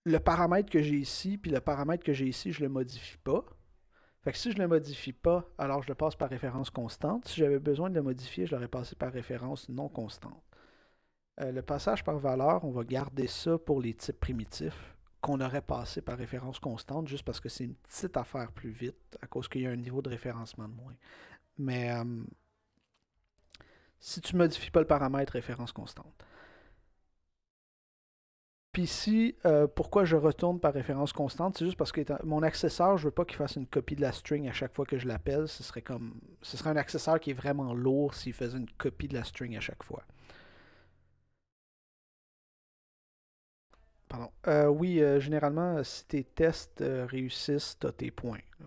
[SPEAKER 1] le paramètre que j'ai ici, puis le paramètre que j'ai ici, je le modifie pas. Fait que si je ne le modifie pas, alors je le passe par référence constante. Si j'avais besoin de le modifier, je l'aurais passé par référence non constante. Le passage par valeur, on va garder ça pour les types primitifs qu'on aurait passé par référence constante, juste parce que c'est une petite affaire plus vite, à cause qu'il y a un niveau de référencement de moins. Mais si tu ne modifies pas le paramètre référence constante. Puis ici, pourquoi je retourne par référence constante, c'est juste parce que mon accesseur, je ne veux pas qu'il fasse une copie de la string à chaque fois que je l'appelle. Ce serait un accesseur qui est vraiment lourd s'il faisait une copie de la string à chaque fois. Pardon. Oui, généralement, si tes tests réussissent, tu as tes points, là.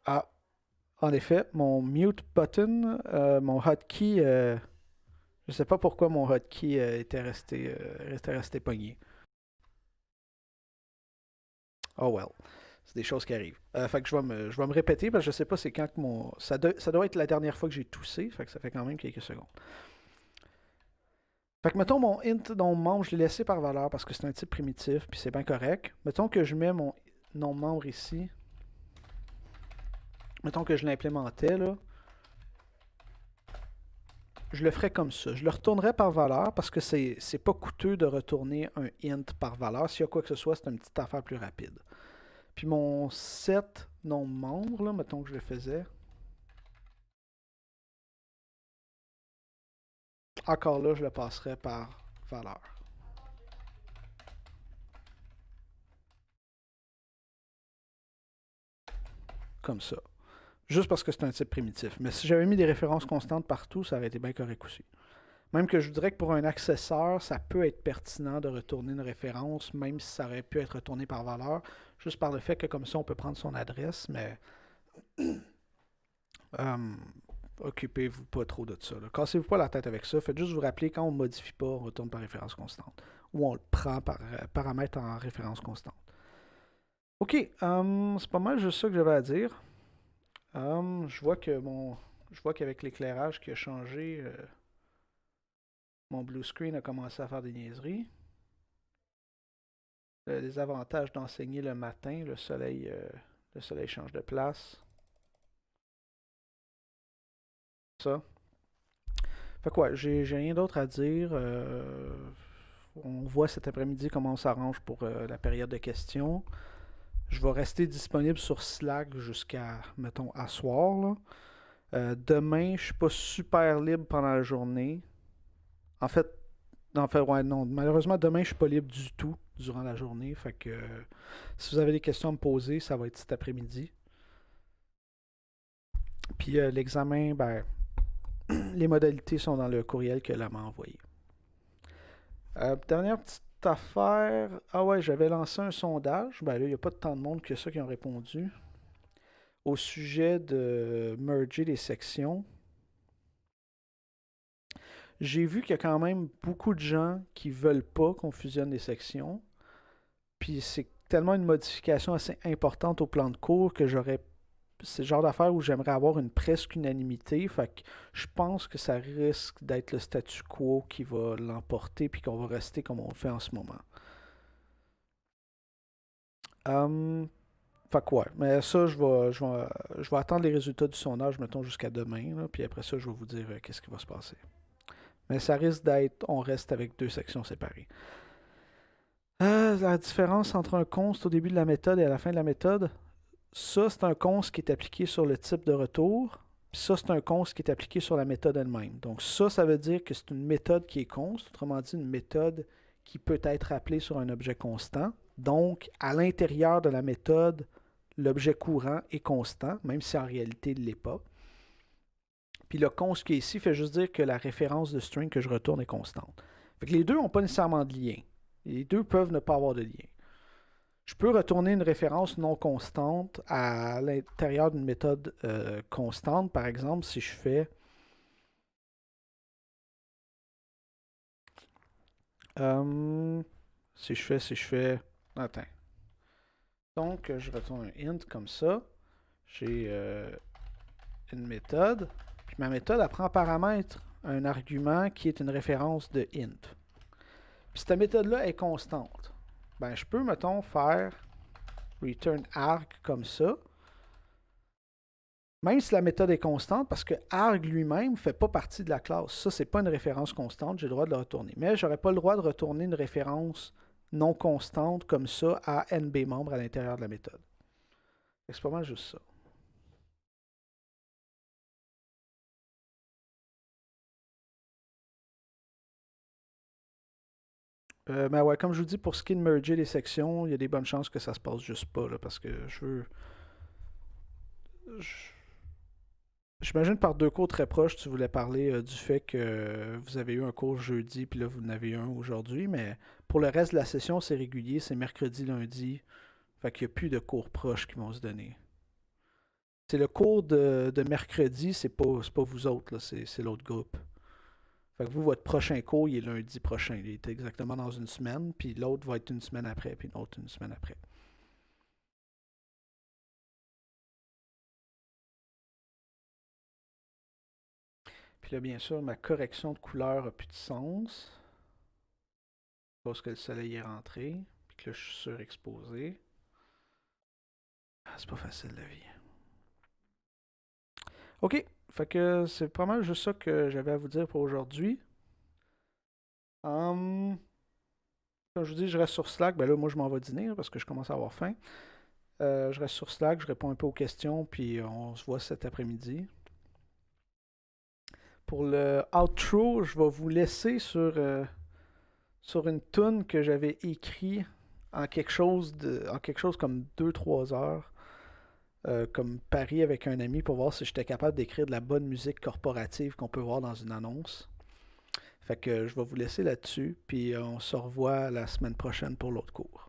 [SPEAKER 1] Ah, en effet, mon mute button, mon hotkey, je sais pas pourquoi mon hotkey était resté pogné. Oh well. C'est des choses qui arrivent. Fait que je vais me répéter parce que je sais pas c'est quand que mon. Ça doit être la dernière fois que j'ai toussé, fait que ça fait quand même quelques secondes. Fait que mettons mon int nom membre, je l'ai laissé par valeur parce que c'est un type primitif, puis c'est bien correct. Mettons que je mets mon nom membre ici. Mettons que je l'implémentais là. Je le ferais comme ça. Je le retournerais par valeur parce que c'est pas coûteux de retourner un int par valeur. S'il y a quoi que ce soit, c'est une petite affaire plus rapide. Puis mon set nom membre, là, mettons que je le faisais. Encore là, je le passerais par valeur. Comme ça. Juste parce que c'est un type primitif. Mais si j'avais mis des références constantes partout, ça aurait été bien correct aussi. Même que je voudrais que pour un accesseur, ça peut être pertinent de retourner une référence, même si ça aurait pu être retourné par valeur, juste par le fait que comme ça, on peut prendre son adresse, mais euh, occupez-vous pas trop de ça. Cassez-vous pas la tête avec ça. Faites juste vous rappeler quand on ne modifie pas, on retourne par référence constante. Ou on le prend par paramètre en référence constante. Ok, c'est pas mal juste ça que j'avais à dire. Je vois que je vois qu'avec l'éclairage qui a changé, mon blue screen a commencé à faire des niaiseries. Les avantages d'enseigner le matin, le soleil change de place. Ça. Fait quoi, j'ai rien d'autre à dire. On voit cet après-midi comment on s'arrange pour la période de questions. Je vais rester disponible sur Slack jusqu'à, mettons, à soir, là. Demain, je suis pas super libre pendant la journée. En fait, ouais, non. Malheureusement, demain, je suis pas libre du tout durant la journée. Fait que si vous avez des questions à me poser, ça va être cet après-midi. Puis l'examen, ben, les modalités sont dans le courriel que l'AMA m'a envoyé. Dernière petite affaire. Ah ouais, j'avais lancé un sondage. Ben là, il n'y a pas tant de monde que ça qui ont répondu. Au sujet de merger les sections. J'ai vu qu'il y a quand même beaucoup de gens qui veulent pas qu'on fusionne les sections. Puis c'est tellement une modification assez importante au plan de cours que c'est le genre d'affaire où j'aimerais avoir une presque unanimité. Fait que je pense que ça risque d'être le statu quo qui va l'emporter puis qu'on va rester comme on le fait en ce moment. Hum, Fait que ouais, mais ça, je vais attendre les résultats du sondage, mettons, jusqu'à demain, là, puis après ça, je vais vous dire qu'est-ce qui va se passer. Mais ça risque d'être, on reste avec deux sections séparées. La différence entre un const au début de la méthode et à la fin de la méthode, ça, c'est un const qui est appliqué sur le type de retour, puis ça, c'est un const qui est appliqué sur la méthode elle-même. Donc ça veut dire que c'est une méthode qui est const, autrement dit, une méthode qui peut être appelée sur un objet constant. Donc, à l'intérieur de la méthode, l'objet courant est constant, même si en réalité il ne l'est pas. Puis le const qui est ici fait juste dire que la référence de string que je retourne est constante. Fait que les deux n'ont pas nécessairement de lien. Les deux peuvent ne pas avoir de lien. Je peux retourner une référence non constante à l'intérieur d'une méthode constante. Par exemple, si je fais Attends. Donc, je retourne un int comme ça. J'ai une méthode. Puis ma méthode, elle prend en paramètre un argument qui est une référence de int. Puis cette méthode-là est constante. Ben, je peux, mettons, faire return arg comme ça. Même si la méthode est constante, parce que arg lui-même ne fait pas partie de la classe. Ça, c'est pas une référence constante, j'ai le droit de le retourner. Mais je n'aurais pas le droit de retourner une référence non constante comme ça à nb membres à l'intérieur de la méthode. C'est pas mal juste ça. Mais ouais, comme je vous dis, pour ce qui est de merger les sections, il y a des bonnes chances que ça se passe juste pas, là, parce que je veux. J'imagine par deux cours très proches, tu voulais parler du fait que vous avez eu un cours jeudi, puis là, vous en avez eu un aujourd'hui, mais pour le reste de la session, c'est régulier, c'est mercredi, lundi, fait qu'il n'y a plus de cours proches qui vont se donner. C'est le cours de mercredi, c'est pas vous autres, là, c'est l'autre groupe. Fait que vous, votre prochain cours, il est lundi prochain. Il est exactement dans une semaine, puis l'autre va être une semaine après, puis l'autre une semaine après. Puis là, bien sûr, ma correction de couleur n'a plus de sens. Parce que le soleil est rentré, puis que là, je suis surexposé. Ah, c'est pas facile la vie. Ok, fait que c'est pas mal juste ça que j'avais à vous dire pour aujourd'hui. Comme je vous dis, je reste sur Slack. Ben là, moi, je m'en vais dîner parce que je commence à avoir faim. Je reste sur Slack, je réponds un peu aux questions, puis on se voit cet après-midi. Pour le outro, je vais vous laisser sur une tune que j'avais écrit en quelque chose comme 2-3 heures, comme pari avec un ami pour voir si j'étais capable d'écrire de la bonne musique corporative qu'on peut voir dans une annonce. Fait que je vais vous laisser là-dessus, puis on se revoit la semaine prochaine pour l'autre cours.